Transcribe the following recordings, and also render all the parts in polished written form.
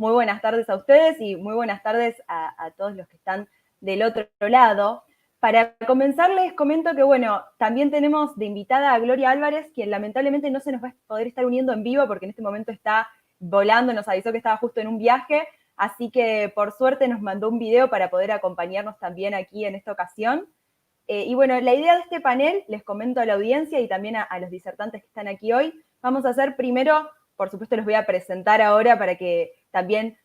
Muy buenas tardes a ustedes y muy buenas tardes a todos los que están del otro lado. Para comenzar les comento que, bueno, también tenemos de invitada a Gloria Álvarez, quien lamentablemente no se nos va a poder estar uniendo en vivo porque en este momento está volando, nos avisó que estaba justo en un viaje, así que por suerte nos mandó un video para poder acompañarnos también aquí en esta ocasión. Y bueno, la idea de este panel, les comento a la audiencia y también a los disertantes que están aquí hoy, vamos a hacer primero, por supuesto los voy a presentar ahora para que también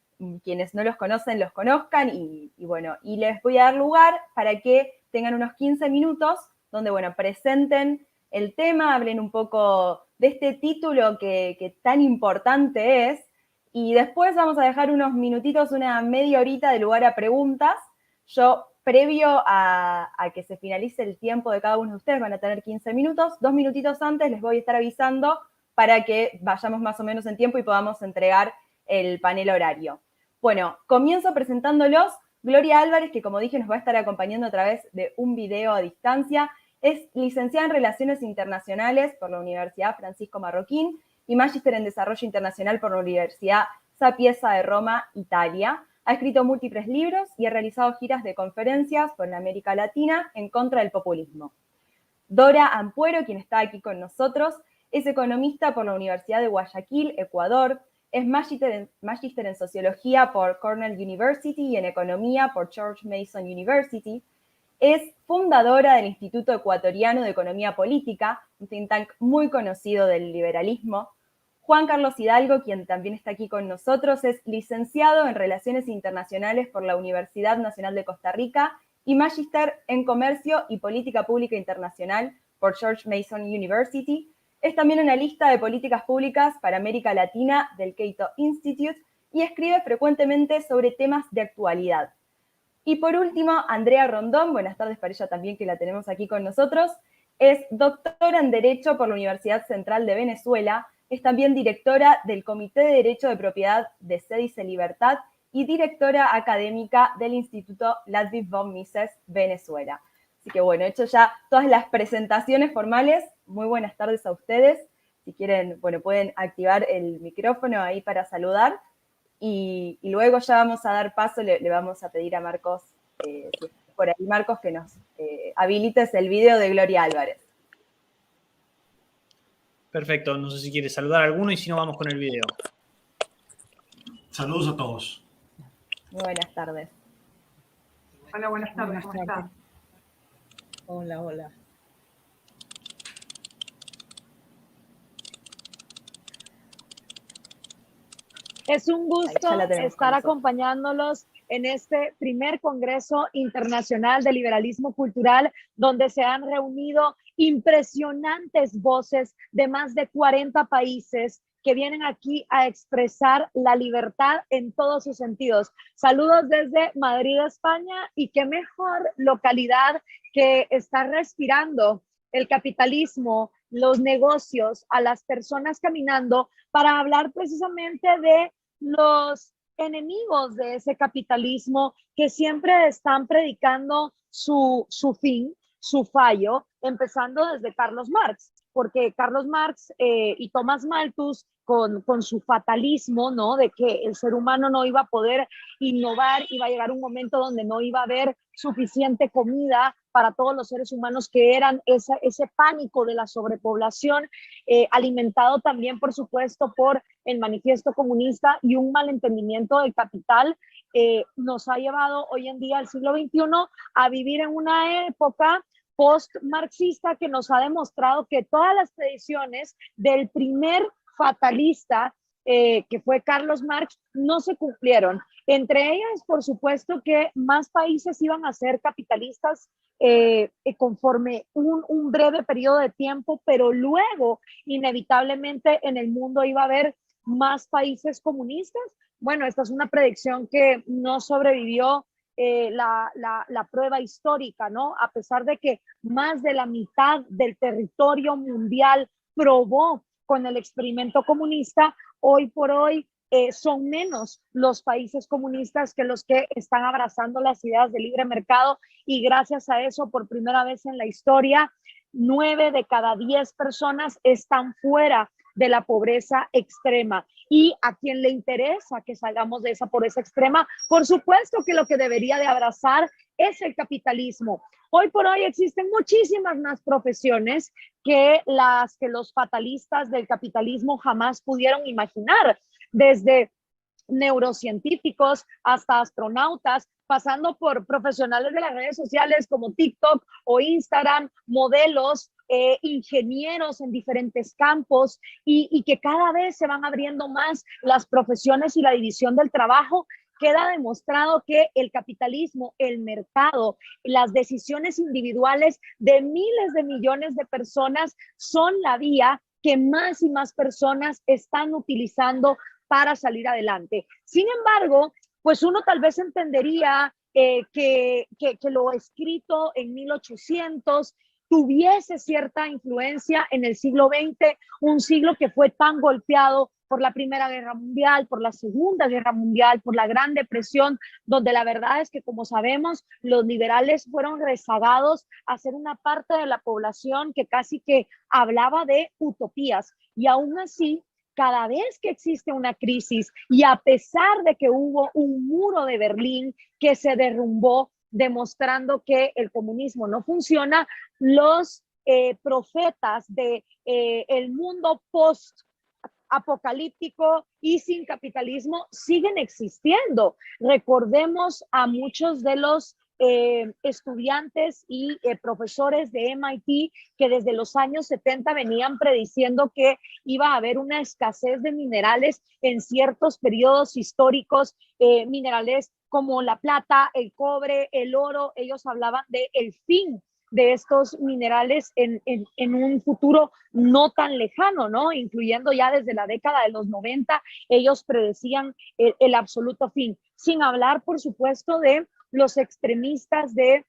quienes no los conocen los conozcan y bueno, y les voy a dar lugar para que tengan unos 15 minutos donde, bueno, presenten el tema, hablen un poco de este título que tan importante es, y después vamos a dejar unos minutitos, una media horita de lugar a preguntas. Yo, previo a que se finalice el tiempo de cada uno de ustedes, van a tener 15 minutos, 2 minutitos antes les voy a estar avisando para que vayamos más o menos en tiempo y podamos entregar el panel horario. Bueno, comienzo presentándolos. Gloria Álvarez, que como dije nos va a estar acompañando a través de un video a distancia, es licenciada en Relaciones Internacionales por la Universidad Francisco Marroquín y magíster en Desarrollo Internacional por la Universidad Sapienza de Roma, Italia. Ha escrito múltiples libros y ha realizado giras de conferencias por América Latina en contra del populismo. Dora Ampuero, quien está aquí con nosotros, es economista por la Universidad de Guayaquil, Ecuador, es magíster en Sociología por Cornell University y en Economía por George Mason University. Es fundadora del Instituto Ecuatoriano de Economía Política, un think tank muy conocido del liberalismo. Juan Carlos Hidalgo, quien también está aquí con nosotros, es licenciado en Relaciones Internacionales por la Universidad Nacional de Costa Rica y magíster en Comercio y Política Pública Internacional por George Mason University. Es también analista de políticas públicas para América Latina del Cato Institute y escribe frecuentemente sobre temas de actualidad. Y por último, Andrea Rondón, buenas tardes para ella también que la tenemos aquí con nosotros, es doctora en Derecho por la Universidad Central de Venezuela, es también directora del Comité de Derecho de Propiedad de Cédice Libertad y directora académica del Instituto Ludwig von Mises, Venezuela. Así que bueno, hecho ya todas las presentaciones formales, muy buenas tardes a ustedes. Si quieren, bueno, pueden activar el micrófono ahí para saludar. Y luego ya vamos a dar paso, le vamos a pedir a Marcos, por ahí Marcos, que nos habilites el video de Gloria Álvarez. Perfecto, no sé si quieres saludar a alguno y si no vamos con el video. Saludos a todos. Muy buenas tardes. Hola, buenas tardes, ¿cómo están? Hola, hola. Es un gusto estar acompañándolos en este primer Congreso Internacional de Liberalismo Cultural, donde se han reunido impresionantes voces de más de 40 países que vienen aquí a expresar la libertad en todos sus sentidos. Saludos desde Madrid, España, y qué mejor localidad que estar respirando el capitalismo, los negocios, a las personas caminando para hablar precisamente de los enemigos de ese capitalismo que siempre están predicando su fin, su fallo, empezando desde Carlos Marx, porque Carlos Marx y Thomas Malthus con su fatalismo, ¿no? De que el ser humano no iba a poder innovar, iba a llegar un momento donde no iba a haber suficiente comida para todos los seres humanos, que eran ese pánico de la sobrepoblación, alimentado también, por supuesto, por el manifiesto comunista y un malentendimiento del capital, nos ha llevado hoy en día, al siglo XXI, a vivir en una época post-marxista que nos ha demostrado que todas las predicciones del primer fatalista, que fue Carlos Marx, no se cumplieron. Entre ellas, por supuesto, que más países iban a ser capitalistas conforme un breve periodo de tiempo, pero luego, inevitablemente, en el mundo iba a haber más países comunistas. Bueno, esta es una predicción que no sobrevivió la prueba histórica, ¿no? A pesar de que más de la mitad del territorio mundial probó con el experimento comunista, hoy por hoy son menos los países comunistas que los que están abrazando las ideas de libre mercado, y gracias a eso, por primera vez en la historia, 9 de cada 10 personas están fuera de la pobreza extrema. Y a quien le interesa que salgamos de esa pobreza extrema, por supuesto que lo que debería de abrazar es el capitalismo. Hoy por hoy existen muchísimas más profesiones que las que los fatalistas del capitalismo jamás pudieron imaginar, desde neurocientíficos hasta astronautas, pasando por profesionales de las redes sociales como TikTok o Instagram, modelos, ingenieros en diferentes campos, y que cada vez se van abriendo más las profesiones y la división del trabajo. Queda demostrado que el capitalismo, el mercado, las decisiones individuales de miles de millones de personas son la vía que más y más personas están utilizando para salir adelante. Sin embargo, pues uno tal vez entendería que lo escrito en 1800 tuviese cierta influencia en el siglo XX, un siglo que fue tan golpeado por la Primera Guerra Mundial, por la Segunda Guerra Mundial, por la Gran Depresión, donde la verdad es que, como sabemos, los liberales fueron rezagados a ser una parte de la población que casi que hablaba de utopías. Y aún así, cada vez que existe una crisis, y a pesar de que hubo un muro de Berlín que se derrumbó, demostrando que el comunismo no funciona, los profetas de el mundo post-apocalíptico y sin capitalismo siguen existiendo. Recordemos a muchos de los estudiantes y profesores de MIT que desde los años 70 venían prediciendo que iba a haber una escasez de minerales en ciertos periodos históricos, minerales como la plata, el cobre, el oro. Ellos hablaban de el fin de estos minerales en un futuro no tan lejano, ¿no? Incluyendo ya desde la década de los 90, ellos predecían el absoluto fin. Sin hablar, por supuesto, de los extremistas de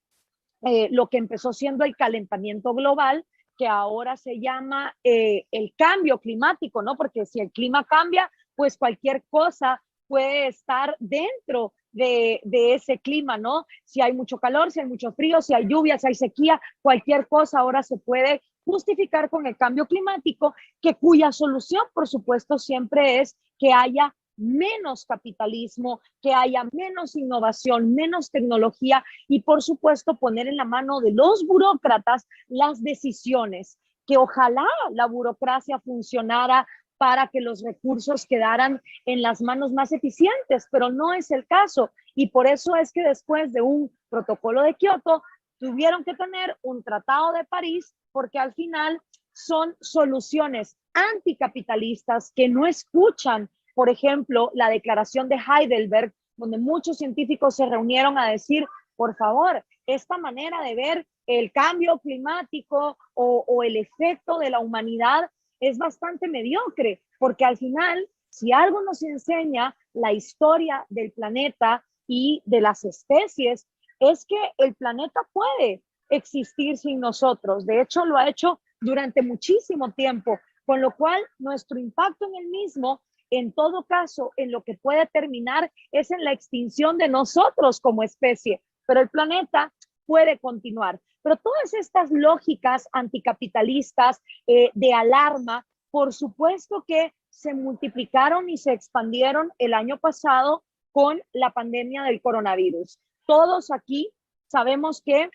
lo que empezó siendo el calentamiento global, que ahora se llama el cambio climático, ¿no? Porque si el clima cambia, pues cualquier cosa puede estar dentro de ese clima, ¿no? Si hay mucho calor, si hay mucho frío, si hay lluvia, si hay sequía, cualquier cosa ahora se puede justificar con el cambio climático, cuya solución, por supuesto, siempre es que haya menos capitalismo, que haya menos innovación, menos tecnología y, por supuesto, poner en la mano de los burócratas las decisiones, que ojalá la burocracia funcionara para que los recursos quedaran en las manos más eficientes, pero no es el caso. Y por eso es que después de un protocolo de Kioto, tuvieron que tener un tratado de París, porque al final son soluciones anticapitalistas que no escuchan, por ejemplo, la declaración de Heidelberg, donde muchos científicos se reunieron a decir, por favor, esta manera de ver el cambio climático o el efecto de la humanidad es bastante mediocre, porque al final, si algo nos enseña la historia del planeta y de las especies, es que el planeta puede existir sin nosotros. De hecho, lo ha hecho durante muchísimo tiempo, con lo cual nuestro impacto en el mismo, en todo caso, en lo que puede terminar es en la extinción de nosotros como especie, pero el planeta puede continuar. Pero todas estas lógicas anticapitalistas de alarma, por supuesto que se multiplicaron y se expandieron el año pasado con la pandemia del coronavirus. Todos aquí sabemos que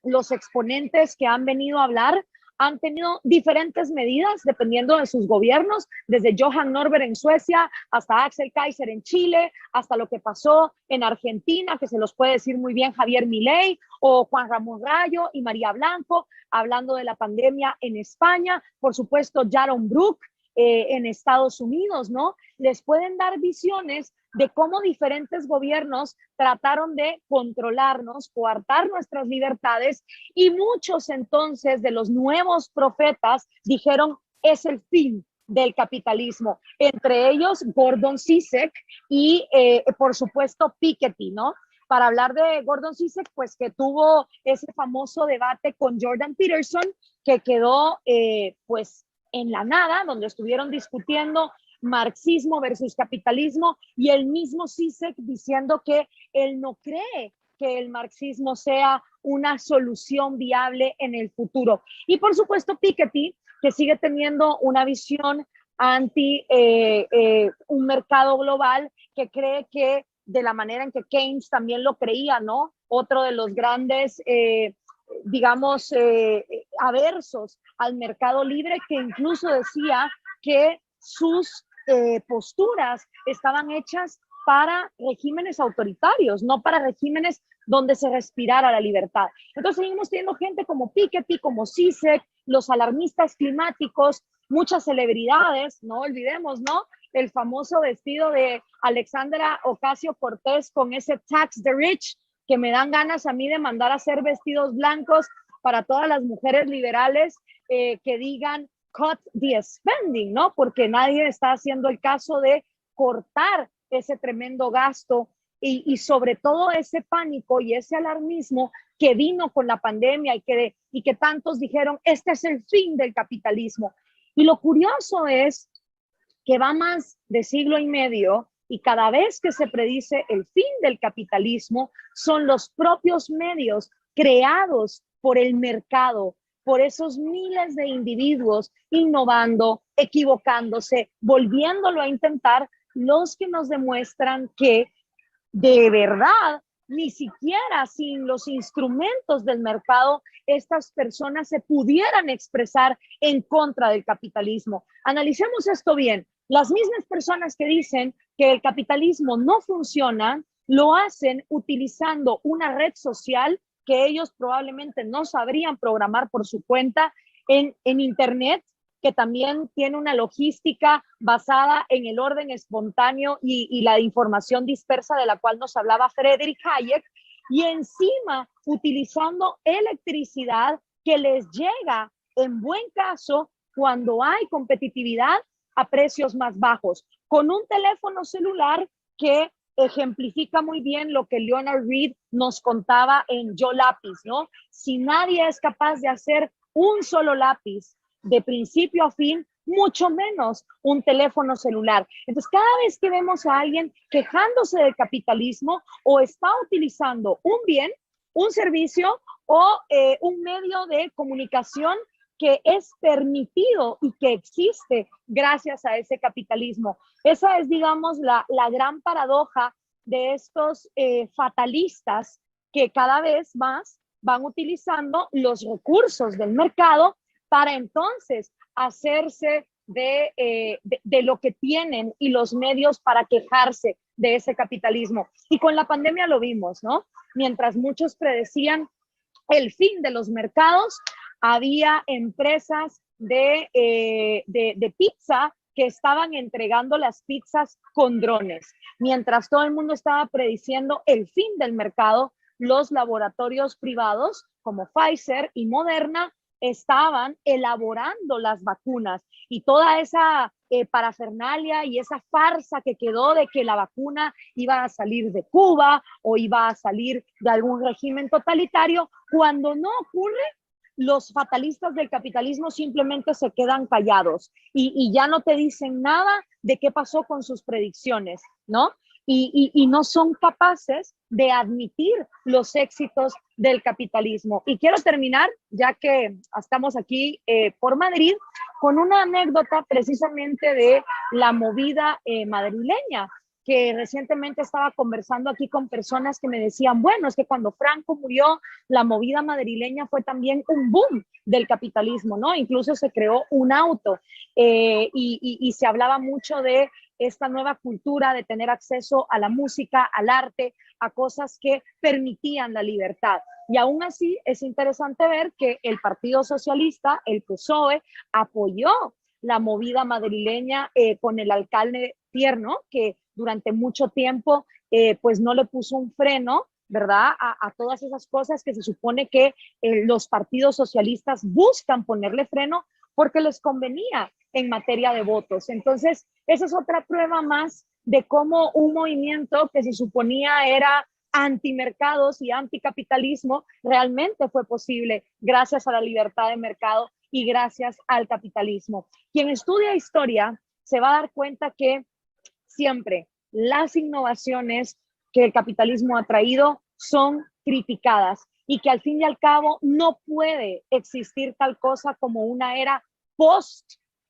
los exponentes que han venido a hablar han tenido diferentes medidas dependiendo de sus gobiernos, desde Johan Norberg en Suecia hasta Axel Kaiser en Chile, hasta lo que pasó en Argentina, que se los puede decir muy bien Javier Milei, o Juan Ramón Rayo y María Blanco, hablando de la pandemia en España, por supuesto Jaron Brook en Estados Unidos, ¿no? Les pueden dar visiones de cómo diferentes gobiernos trataron de controlarnos, coartar nuestras libertades, y muchos entonces de los nuevos profetas dijeron, es el fin del capitalismo. Entre ellos Gordon Zizek y por supuesto Piketty, ¿no? Para hablar de Gordon Zizek, pues que tuvo ese famoso debate con Jordan Peterson que quedó pues en la nada, donde estuvieron discutiendo marxismo versus capitalismo, y el mismo Zizek diciendo que él no cree que el marxismo sea una solución viable en el futuro. Y por supuesto Piketty, que sigue teniendo una visión anti un mercado global que cree que de la manera en que Keynes también lo creía, ¿no? Otro de los grandes, digamos, aversos al mercado libre, que incluso decía que sus posturas estaban hechas para regímenes autoritarios, no para regímenes donde se respirara la libertad. Entonces seguimos teniendo gente como Piketty, como Zizek, los alarmistas climáticos, muchas celebridades, no olvidemos, ¿no? El famoso vestido de Alexandra Ocasio-Cortez con ese tax the rich, que me dan ganas a mí de mandar a hacer vestidos blancos para todas las mujeres liberales que digan cut the spending, ¿no? Porque nadie está haciendo el caso de cortar ese tremendo gasto y sobre todo ese pánico y ese alarmismo que vino con la pandemia y que tantos dijeron, este es el fin del capitalismo. Y lo curioso es que va más de siglo y medio y cada vez que se predice el fin del capitalismo, son los propios medios creados por el mercado, por esos miles de individuos innovando, equivocándose, volviéndolo a intentar, los que nos demuestran que de verdad, ni siquiera sin los instrumentos del mercado, estas personas se pudieran expresar en contra del capitalismo. Analicemos esto bien. Las mismas personas que dicen que el capitalismo no funciona, lo hacen utilizando una red social que ellos probablemente no sabrían programar por su cuenta en Internet, que también tiene una logística basada en el orden espontáneo y la información dispersa de la cual nos hablaba Friedrich Hayek, y encima utilizando electricidad que les llega en buen caso cuando hay competitividad a precios más bajos, con un teléfono celular que ejemplifica muy bien lo que Leonard Read nos contaba en Yo Lápiz, ¿no? Si nadie es capaz de hacer un solo lápiz de principio a fin, mucho menos un teléfono celular. Entonces, cada vez que vemos a alguien quejándose del capitalismo o está utilizando un bien, un servicio o un medio de comunicación que es permitido y que existe gracias a ese capitalismo. Esa es, digamos, la gran paradoja de estos fatalistas que cada vez más van utilizando los recursos del mercado para entonces hacerse de lo que tienen y los medios para quejarse de ese capitalismo. Y con la pandemia lo vimos, ¿no? Mientras muchos predecían el fin de los mercados, había empresas de pizza que estaban entregando las pizzas con drones. Mientras todo el mundo estaba prediciendo el fin del mercado, los laboratorios privados como Pfizer y Moderna estaban elaborando las vacunas y toda esa parafernalia y esa farsa que quedó de que la vacuna iba a salir de Cuba o iba a salir de algún régimen totalitario, cuando no ocurre, los fatalistas del capitalismo simplemente se quedan callados y ya no te dicen nada de qué pasó con sus predicciones, ¿no? Y no son capaces de admitir los éxitos del capitalismo. Y quiero terminar, ya que estamos aquí por Madrid, con una anécdota precisamente de la movida madrileña, que recientemente estaba conversando aquí con personas que me decían, bueno, es que cuando Franco murió, la movida madrileña fue también un boom del capitalismo, ¿no? Incluso se creó un auto y se hablaba mucho de esta nueva cultura de tener acceso a la música, al arte, a cosas que permitían la libertad. Y aún así es interesante ver que el Partido Socialista, el PSOE, apoyó la movida madrileña con el alcalde Tierno, que durante mucho tiempo pues no le puso un freno, ¿verdad? A todas esas cosas que se supone que los partidos socialistas buscan ponerle freno porque les convenía en materia de votos. Entonces, esa es otra prueba más de cómo un movimiento que se suponía era antimercados y anticapitalismo realmente fue posible gracias a la libertad de mercado y gracias al capitalismo. Quien estudia historia se va a dar cuenta que siempre las innovaciones que el capitalismo ha traído son criticadas y que al fin y al cabo no puede existir tal cosa como una era post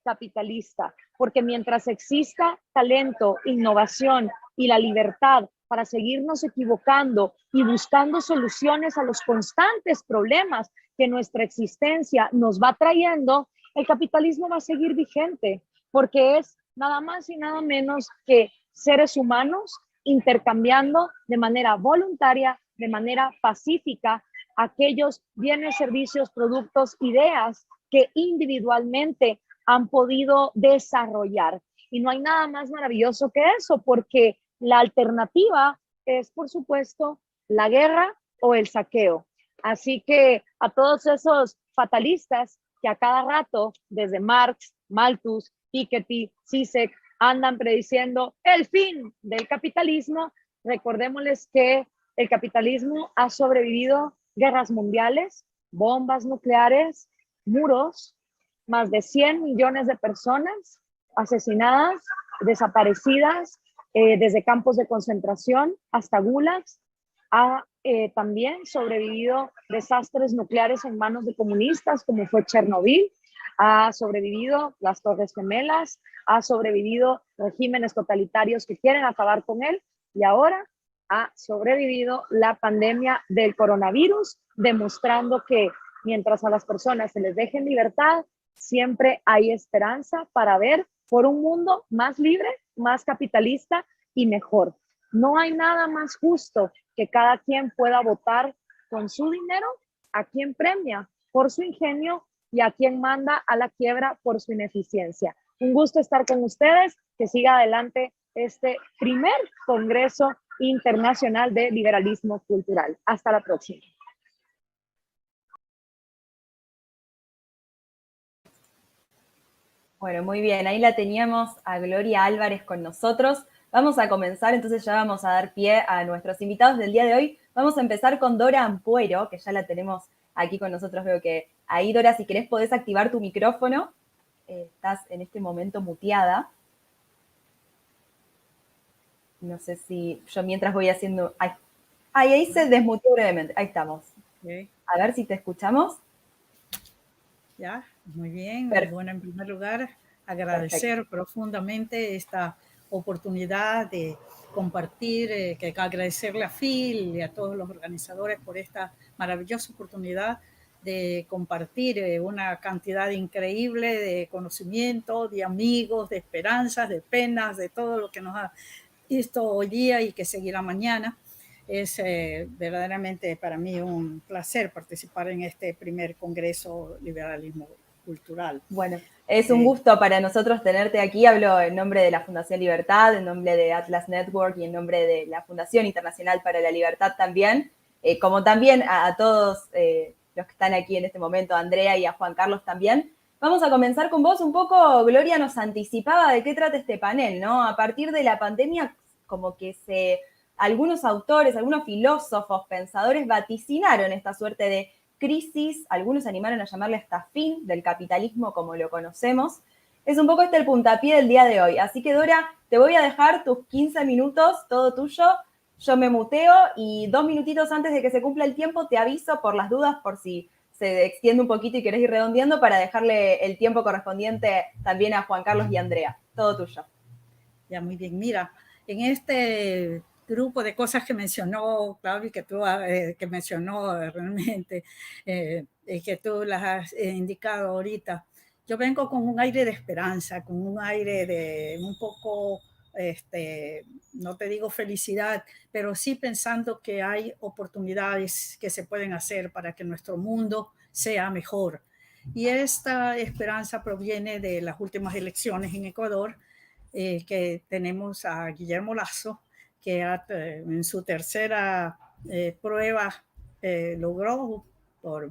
capitalista, porque mientras exista talento, innovación y la libertad para seguirnos equivocando y buscando soluciones a los constantes problemas que nuestra existencia nos va trayendo, el capitalismo va a seguir vigente, porque es nada más y nada menos que seres humanos intercambiando de manera voluntaria, de manera pacífica, aquellos bienes, servicios, productos, ideas que individualmente han podido desarrollar. Y no hay nada más maravilloso que eso, porque la alternativa es, por supuesto, la guerra o el saqueo. Así que a todos esos fatalistas que a cada rato, desde Marx, Malthus, Piketty, Zizek, andan prediciendo el fin del capitalismo, recordémosles que el capitalismo ha sobrevivido guerras mundiales, bombas nucleares, muros, más de 100 millones de personas asesinadas, desaparecidas, desde campos de concentración hasta gulags. Ha también sobrevivido desastres nucleares en manos de comunistas, como fue Chernobyl. Ha sobrevivido las Torres Gemelas, ha sobrevivido regímenes totalitarios que quieren acabar con él, y ahora ha sobrevivido la pandemia del coronavirus, demostrando que mientras a las personas se les deje en libertad, siempre hay esperanza para ver por un mundo más libre, más capitalista y mejor. No hay nada más justo que cada quien pueda votar con su dinero a quien premia por su ingenio y a quien manda a la quiebra por su ineficiencia. Un gusto estar con ustedes, que siga adelante este primer Congreso Internacional de Liberalismo Cultural. Hasta la próxima. Bueno, muy bien, ahí la teníamos a Gloria Álvarez con nosotros. Vamos a comenzar, entonces ya vamos a dar pie a nuestros invitados del día de hoy. Vamos a empezar con Dora Ampuero, que ya la tenemos aquí con nosotros. Veo que ahí, Dora, si querés podés activar tu micrófono. Estás en este momento muteada. No sé si yo mientras voy haciendo... ahí se desmuteó brevemente. Ahí estamos. Okay. A ver si te escuchamos. Ya, muy bien. Perfecto. Bueno, en primer lugar, agradecer profundamente esta oportunidad de compartir, que agradecerle a Phil y a todos los organizadores por esta maravillosa oportunidad de compartir una cantidad increíble de conocimiento, de amigos, de esperanzas, de penas, de todo lo que nos ha visto hoy día y que seguirá mañana. Es verdaderamente para mí un placer participar en este primer Congreso Liberalismo Cultural. Bueno, es un gusto para nosotros tenerte aquí. Hablo en nombre de la Fundación Libertad, en nombre de Atlas Network y en nombre de la Fundación Internacional para la Libertad también, como también a todos los que están aquí en este momento, a Andrea y a Juan Carlos también. Vamos a comenzar con vos un poco. Gloria nos anticipaba de qué trata este panel, ¿no? A partir de la pandemia, como que algunos autores, algunos filósofos, pensadores vaticinaron esta suerte de crisis, algunos se animaron a llamarle hasta fin del capitalismo como lo conocemos. Es un poco el puntapié del día de hoy. Así que, Dora, te voy a dejar tus 15 minutos, todo tuyo. Yo me muteo y 2 minutitos antes de que se cumpla el tiempo te aviso por las dudas, por si se extiende un poquito y querés ir redondeando, para dejarle el tiempo correspondiente también a Juan Carlos y Andrea. Todo tuyo. Ya, muy bien. Mira, en este grupo de cosas que mencionó Claudia, que mencionó realmente, que tú las has indicado ahorita, yo vengo con un aire de esperanza, con un aire de un poco, no te digo felicidad, pero sí pensando que hay oportunidades que se pueden hacer para que nuestro mundo sea mejor. Y esta esperanza proviene de las últimas elecciones en Ecuador, que tenemos a Guillermo Lasso, que en su tercera prueba logró por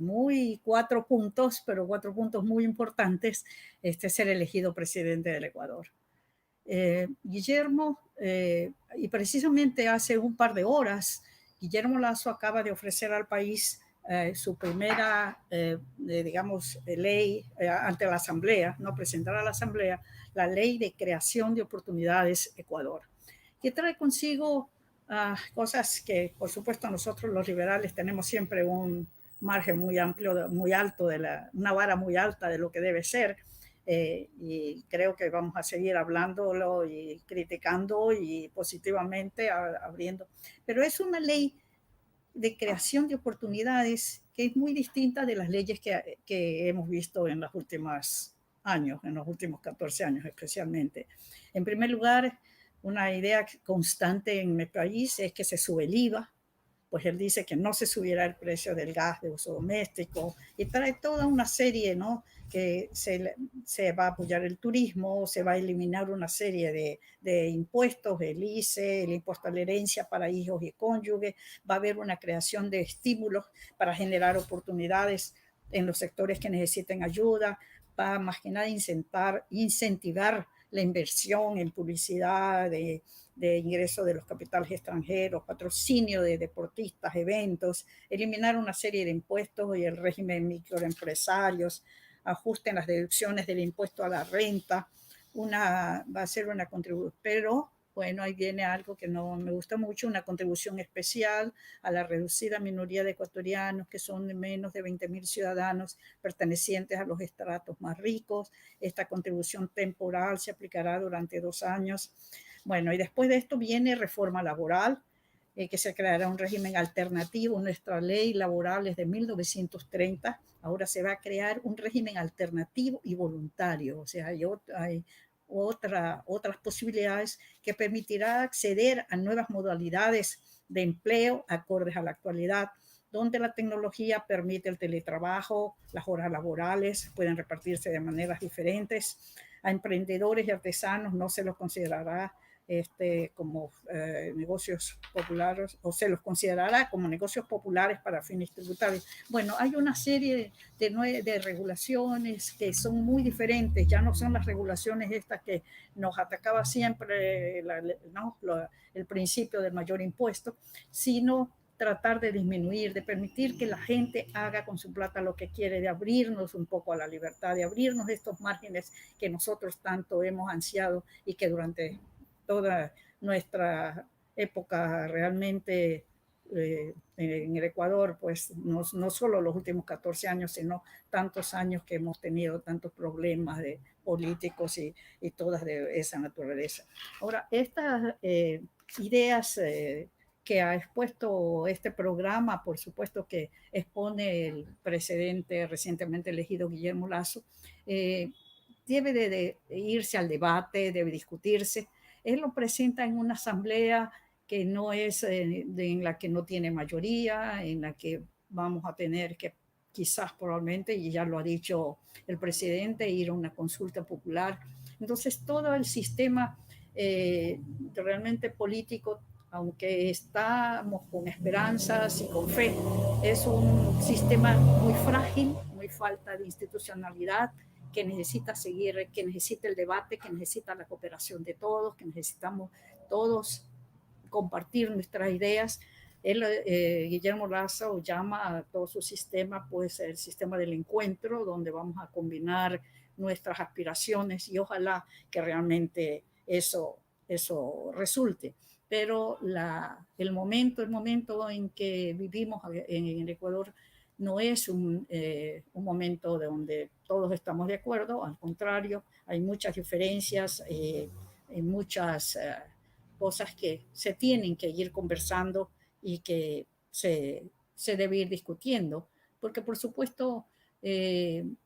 4 puntos, pero 4 puntos muy importantes, ser elegido presidente del Ecuador. Guillermo, y precisamente hace un par de horas, Guillermo Lasso acaba de ofrecer al país su primera, digamos, ley ante la Asamblea, no presentar a la Asamblea, la Ley de Creación de Oportunidades Ecuador, que trae consigo cosas que, por supuesto, nosotros los liberales tenemos siempre un margen muy amplio, muy alto, una vara muy alta de lo que debe ser. y creo que vamos a seguir hablándolo y criticando y positivamente abriendo. Pero es una ley de creación de oportunidades que es muy distinta de las leyes que hemos visto en los últimos años, en los últimos 14 años especialmente. En primer lugar, una idea constante en mi país es que se sube el IVA, pues él dice que no se subirá el precio del gas de uso doméstico y trae toda una serie, ¿no? Que se va a apoyar el turismo, se va a eliminar una serie de impuestos, el ICE, el impuesto a la herencia para hijos y cónyuges, va a haber una creación de estímulos para generar oportunidades en los sectores que necesiten ayuda, va a más que nada incentivar la inversión en publicidad, de ingreso de los capitales extranjeros, patrocinio de deportistas, eventos, eliminar una serie de impuestos y el régimen microempresarios, ajusten las deducciones del impuesto a la renta, va a ser una contribución, pero bueno, ahí viene algo que no me gusta mucho, una contribución especial a la reducida minoría de ecuatorianos, que son menos de 20.000 ciudadanos pertenecientes a los estratos más ricos. Esta contribución temporal se aplicará durante 2 años. Bueno, y después de esto viene reforma laboral, que se creará un régimen alternativo. Nuestra ley laboral es de 1930, ahora se va a crear un régimen alternativo y voluntario, o sea, hay otras posibilidades que permitirá acceder a nuevas modalidades de empleo acordes a la actualidad, donde la tecnología permite el teletrabajo, las horas laborales pueden repartirse de maneras diferentes. A emprendedores y artesanos no se los considerará como negocios populares, o se los considerará como negocios populares para fines tributarios. Bueno, hay una serie de regulaciones que son muy diferentes, ya no son las regulaciones estas que nos atacaba siempre el principio del mayor impuesto, sino tratar de disminuir, de permitir que la gente haga con su plata lo que quiere, de abrirnos un poco a la libertad, de abrirnos estos márgenes que nosotros tanto hemos ansiado y que durante toda nuestra época realmente en el Ecuador, pues no solo los últimos 14 años, sino tantos años que hemos tenido tantos problemas de políticos y todas de esa naturaleza. Ahora, estas ideas que ha expuesto este programa, por supuesto que expone el presidente recientemente elegido Guillermo Lasso, debe de irse al debate, debe discutirse. Él lo presenta en una asamblea que no es en la que no tiene mayoría, en la que vamos a tener que quizás probablemente, y ya lo ha dicho el presidente, ir a una consulta popular. Entonces todo el sistema realmente político, aunque estamos con esperanzas y con fe, es un sistema muy frágil, muy falta de institucionalidad, que necesita seguir, que necesita el debate, que necesita la cooperación de todos, que necesitamos todos compartir nuestras ideas. Guillermo Lasso llama a todo su sistema, pues el sistema del encuentro, donde vamos a combinar nuestras aspiraciones y ojalá que realmente eso resulte. Pero el momento en que vivimos en el Ecuador no es un momento donde todos estamos de acuerdo, al contrario, hay muchas diferencias, hay muchas cosas que se tienen que ir conversando y que se debe ir discutiendo, porque por supuesto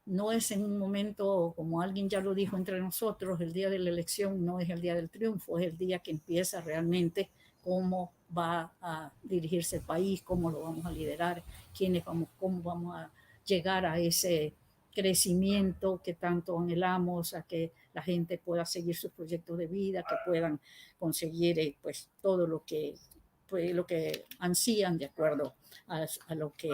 no es en un momento, como alguien ya lo dijo entre nosotros, el día de la elección no es el día del triunfo, es el día que empieza realmente cómo va a dirigirse el país, cómo lo vamos a liderar, cómo vamos a llegar a ese crecimiento que tanto anhelamos, a que la gente pueda seguir sus proyectos de vida, que puedan conseguir pues todo lo que ansían de acuerdo a lo que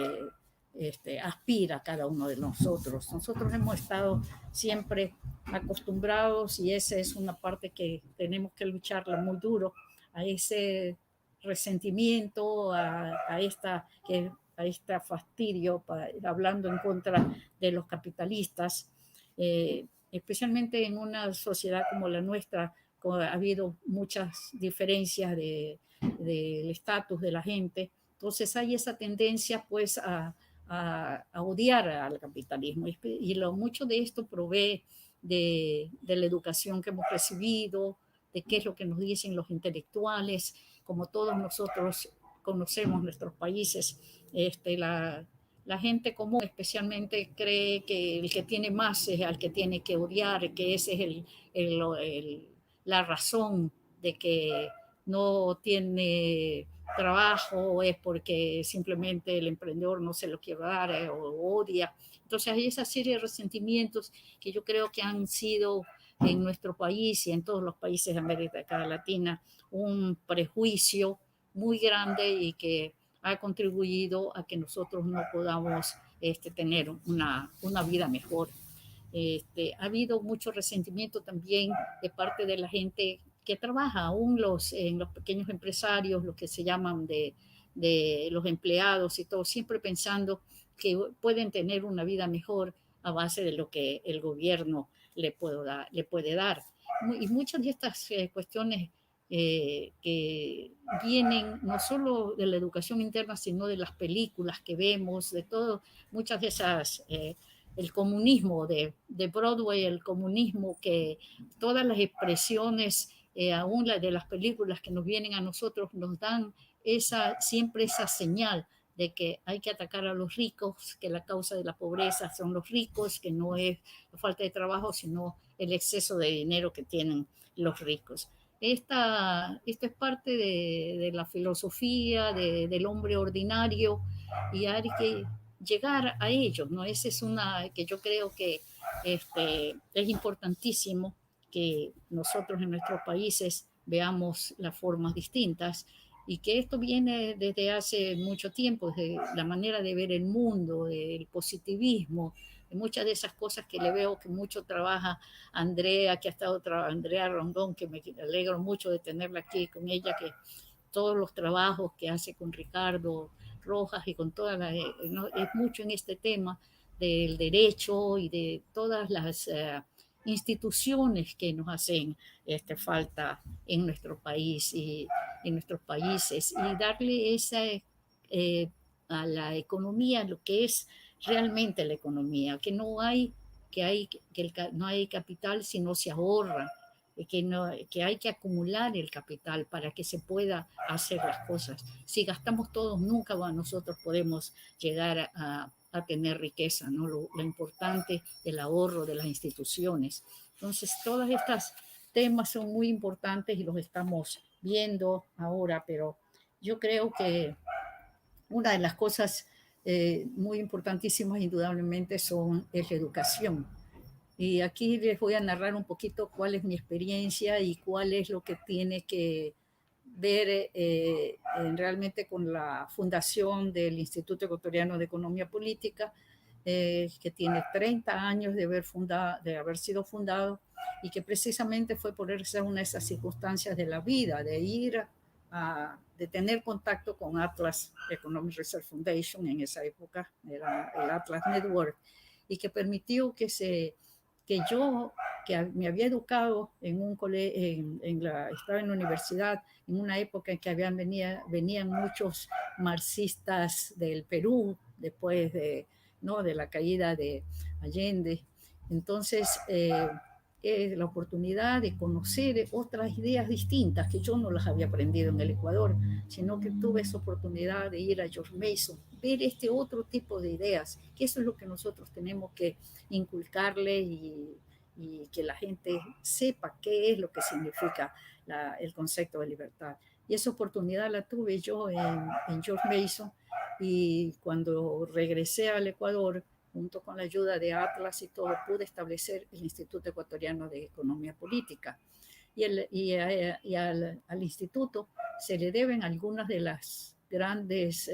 aspira cada uno de nosotros. Nosotros hemos estado siempre acostumbrados, y esa es una parte que tenemos que lucharla muy duro, a ese resentimiento, a este fastidio, hablando en contra de los capitalistas, especialmente en una sociedad como la nuestra. Ha habido muchas diferencias del estatus de la gente, entonces hay esa tendencia pues a odiar al capitalismo, y mucho de esto provee de la educación que hemos recibido, de qué es lo que nos dicen los intelectuales, como todos nosotros conocemos nuestros países. La gente común especialmente cree que el que tiene más es al que tiene que odiar, que ese es la razón de que no tiene trabajo, es porque simplemente el emprendedor no se lo quiere dar o odia. Entonces hay esa serie de resentimientos que yo creo que han sido en nuestro país y en todos los países de América Latina un prejuicio muy grande y que ha contribuido a que nosotros no podamos tener una vida mejor. Ha habido mucho resentimiento también de parte de la gente que trabaja, aún en los pequeños empresarios, los que se llaman de los empleados y todo, siempre pensando que pueden tener una vida mejor a base de lo que el gobierno le puede dar. Y muchas de estas cuestiones que vienen no solo de la educación interna, sino de las películas que vemos, de todo, muchas de esas, el comunismo de Broadway, el comunismo que todas las expresiones, aún de las películas que nos vienen a nosotros, nos dan siempre esa señal de que hay que atacar a los ricos, que la causa de la pobreza son los ricos, que no es la falta de trabajo, sino el exceso de dinero que tienen los ricos. Esta es parte de la filosofía del hombre ordinario y hay que llegar a ellos, ¿no? Esa es una que yo creo que es importantísimo que nosotros en nuestros países veamos las formas distintas y que esto viene desde hace mucho tiempo, desde la manera de ver el mundo, el positivismo, muchas de esas cosas que le veo que mucho trabaja Andrea, que ha estado Andrea Rondón, que me alegro mucho de tenerla aquí con ella, que todos los trabajos que hace con Ricardo Rojas y con todas las, es mucho en este tema del derecho y de todas las instituciones que nos hacen falta en nuestro país y en nuestros países y darle esa a la economía lo que es realmente la economía, que no hay no hay capital si no se ahorra, que hay que acumular el capital para que se pueda hacer las cosas. Si gastamos todos, nunca nosotros podemos llegar a tener riqueza, ¿no? Lo importante del ahorro de las instituciones. Entonces, todos estos temas son muy importantes y los estamos viendo ahora, pero yo creo que una de las cosas muy importantísimas, indudablemente, es la educación. Y aquí les voy a narrar un poquito cuál es mi experiencia y cuál es lo que tiene que ver realmente con la fundación del Instituto Ecuatoriano de Economía Política, que tiene 30 años de haber sido fundado y que precisamente fue por esa una de esas circunstancias de la vida, de tener contacto con Atlas Economic Research Foundation, en esa época era el Atlas Network, y que permitió que yo, que me había educado en un colegio, estaba en la universidad, en una época en que venían muchos marxistas del Perú, después de la caída de Allende. Entonces, la oportunidad de conocer otras ideas distintas que yo no las había aprendido en el Ecuador, sino que tuve esa oportunidad de ir a George Mason, ver este otro tipo de ideas, que eso es lo que nosotros tenemos que inculcarle y que la gente sepa qué es lo que significa el concepto de libertad. Y esa oportunidad la tuve yo en George Mason, y cuando regresé al Ecuador, junto con la ayuda de Atlas y todo, pude establecer el Instituto Ecuatoriano de Economía Política. Y al instituto se le deben algunas de las grandes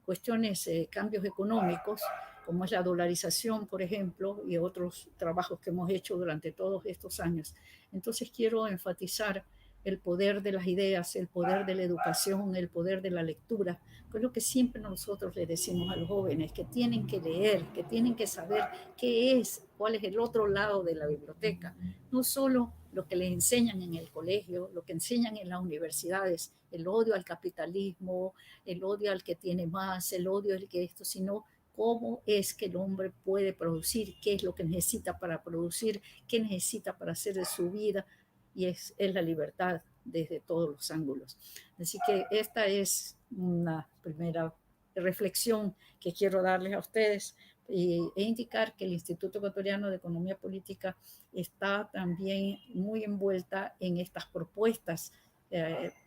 cuestiones, cambios económicos, como es la dolarización, por ejemplo, y otros trabajos que hemos hecho durante todos estos años. Entonces quiero enfatizar el poder de las ideas, el poder de la educación, el poder de la lectura, que es lo que siempre nosotros le decimos a los jóvenes, que tienen que leer, que tienen que saber cuál es el otro lado de la biblioteca, no solo lo que les enseñan en el colegio, lo que enseñan en las universidades, el odio al capitalismo, el odio al que tiene más, el odio al que esto, sino cómo es que el hombre puede producir, qué es lo que necesita para producir, qué necesita para hacer de su vida, y es la libertad desde todos los ángulos. Así que esta es una primera reflexión que quiero darles a ustedes e indicar que el Instituto Ecuatoriano de Economía Política está también muy envuelta en estas propuestas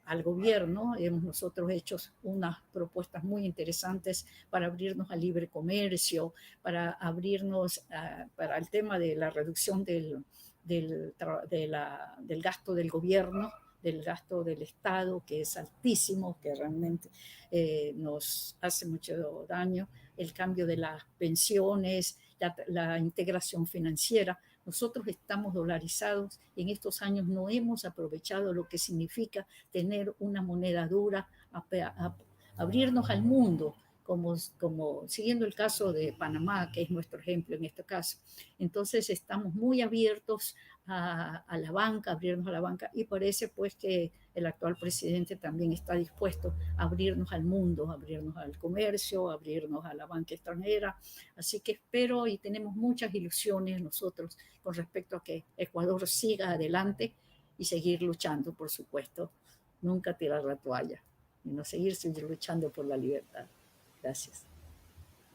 al gobierno. Hemos nosotros hecho unas propuestas muy interesantes para abrirnos al libre comercio, para abrirnos para el tema de la reducción del gasto del gobierno, del gasto del Estado, que es altísimo, que realmente nos hace mucho daño, el cambio de las pensiones, la integración financiera. Nosotros estamos dolarizados y en estos años no hemos aprovechado lo que significa tener una moneda dura, abrirnos al mundo, como siguiendo el caso de Panamá, que es nuestro ejemplo en este caso. Entonces estamos muy abiertos a la banca, abrirnos a la banca, y parece pues que el actual presidente también está dispuesto a abrirnos al mundo, abrirnos al comercio, abrirnos a la banca extranjera. Así que espero y tenemos muchas ilusiones nosotros con respecto a que Ecuador siga adelante y seguir luchando, por supuesto, nunca tirar la toalla, sino seguir luchando por la libertad. Gracias.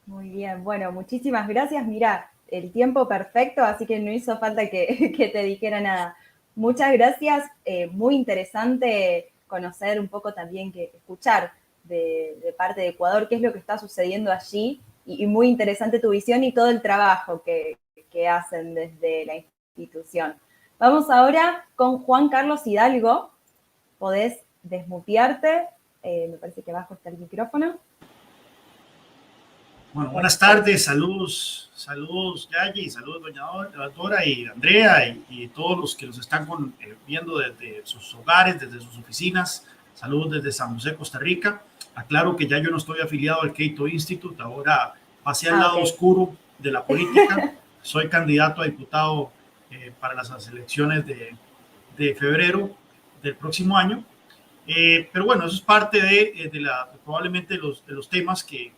Muy bien, bueno, muchísimas gracias. Mira, el tiempo perfecto, así que no hizo falta que te dijera nada. Muchas gracias, muy interesante conocer un poco también, escuchar de parte de Ecuador qué es lo que está sucediendo allí, y muy interesante tu visión y todo el trabajo que hacen desde la institución. Vamos ahora con Juan Carlos Hidalgo. Podés desmutearte, me parece que abajo está el micrófono. Bueno, buenas tardes, saludos Yayi, saludos doña Dora y Andrea y todos los que nos están viendo desde sus hogares, desde sus oficinas. Saludos desde San José, Costa Rica. Aclaro que ya yo no estoy afiliado al Cato Institute, ahora pasé al lado oscuro de la política. Soy candidato a diputado para las elecciones de febrero del próximo año. Pero bueno, eso es parte probablemente de los temas que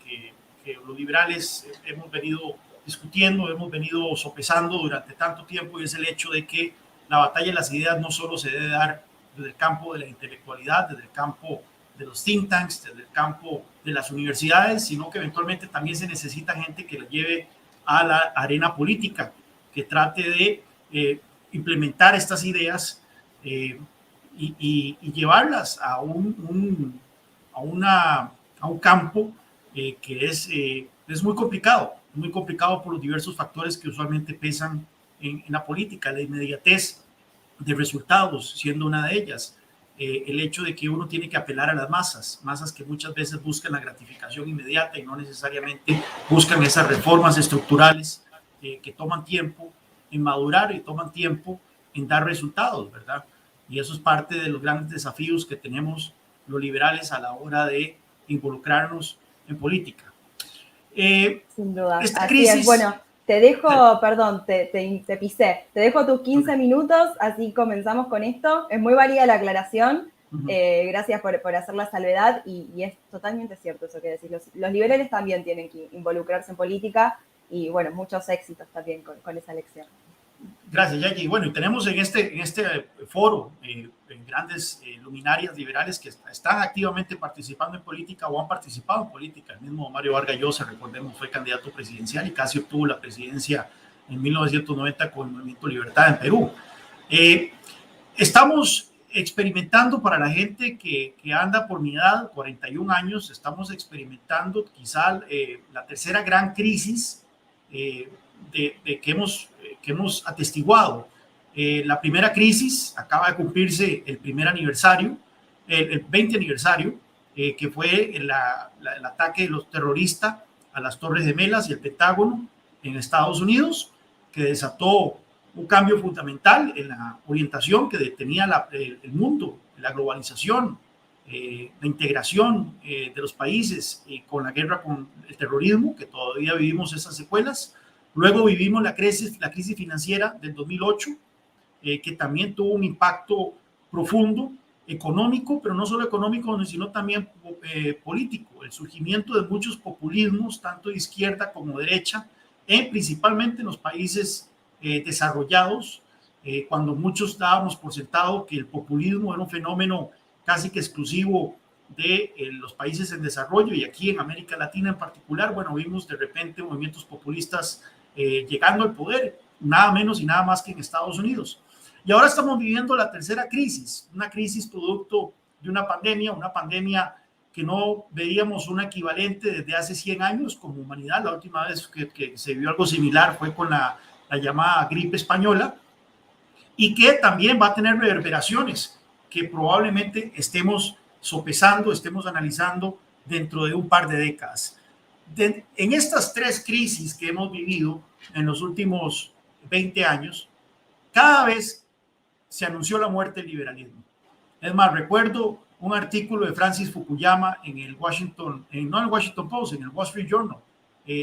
los liberales hemos venido discutiendo, hemos venido sopesando durante tanto tiempo, y es el hecho de que la batalla de las ideas no solo se debe dar desde el campo de la intelectualidad, desde el campo de los think tanks, desde el campo de las universidades, sino que eventualmente también se necesita gente que la lleve a la arena política, que trate de implementar estas ideas y llevarlas a un campo que es muy complicado por los diversos factores que usualmente pesan en la política, la inmediatez de resultados siendo una de ellas, el hecho de que uno tiene que apelar a las masas que muchas veces buscan la gratificación inmediata y no necesariamente buscan esas reformas estructurales que toman tiempo en madurar y toman tiempo en dar resultados, ¿verdad? Y eso es parte de los grandes desafíos que tenemos los liberales a la hora de involucrarnos en política. Sin duda. Esta crisis... Es. Bueno, te dejo, perdón, te pisé. Te dejo tus 15 minutos, así comenzamos con esto. Es muy válida la aclaración. Gracias por hacer la salvedad, y es totalmente cierto eso que decís. Los liberales también tienen que involucrarse en política, y bueno, muchos éxitos también con esa elección. Gracias, Yayi. Bueno, y tenemos en este foro grandes luminarias liberales que están activamente participando en política o han participado en política. El mismo Mario Vargas Llosa, recordemos, fue candidato presidencial y casi obtuvo la presidencia en 1990 con el Movimiento Libertad en Perú. Estamos experimentando, para la gente que anda por mi edad, 41 años, estamos experimentando quizá la tercera gran crisis que hemos atestiguado. La primera crisis acaba de cumplirse el 20 aniversario, que fue el ataque de los terroristas a las Torres Gemelas y el Pentágono en Estados Unidos, que desató un cambio fundamental en la orientación que tenía el mundo, la globalización, la integración de los países con la guerra con el terrorismo, que todavía vivimos esas secuelas. Luego vivimos la crisis financiera del 2008, que también tuvo un impacto profundo, económico, pero no solo económico, sino también político, el surgimiento de muchos populismos, tanto de izquierda como derecha, principalmente en los países desarrollados, cuando muchos dábamos por sentado que el populismo era un fenómeno casi que exclusivo de los países en desarrollo, y aquí en América Latina en particular, bueno, vimos de repente movimientos populistas llegando al poder, nada menos y nada más que en Estados Unidos. Y ahora estamos viviendo la tercera crisis, una crisis producto de una pandemia que no veíamos un equivalente desde hace 100 años como humanidad. La última vez que se vio algo similar fue con la llamada gripe española, y que también va a tener reverberaciones que probablemente estemos sopesando, estemos analizando dentro de un par de décadas. En estas tres crisis que hemos vivido en los últimos 20 años, cada vez se anunció la muerte del liberalismo. Es más, recuerdo un artículo de Francis Fukuyama en el Washington, no en el Washington Post, en el Wall Street Journal,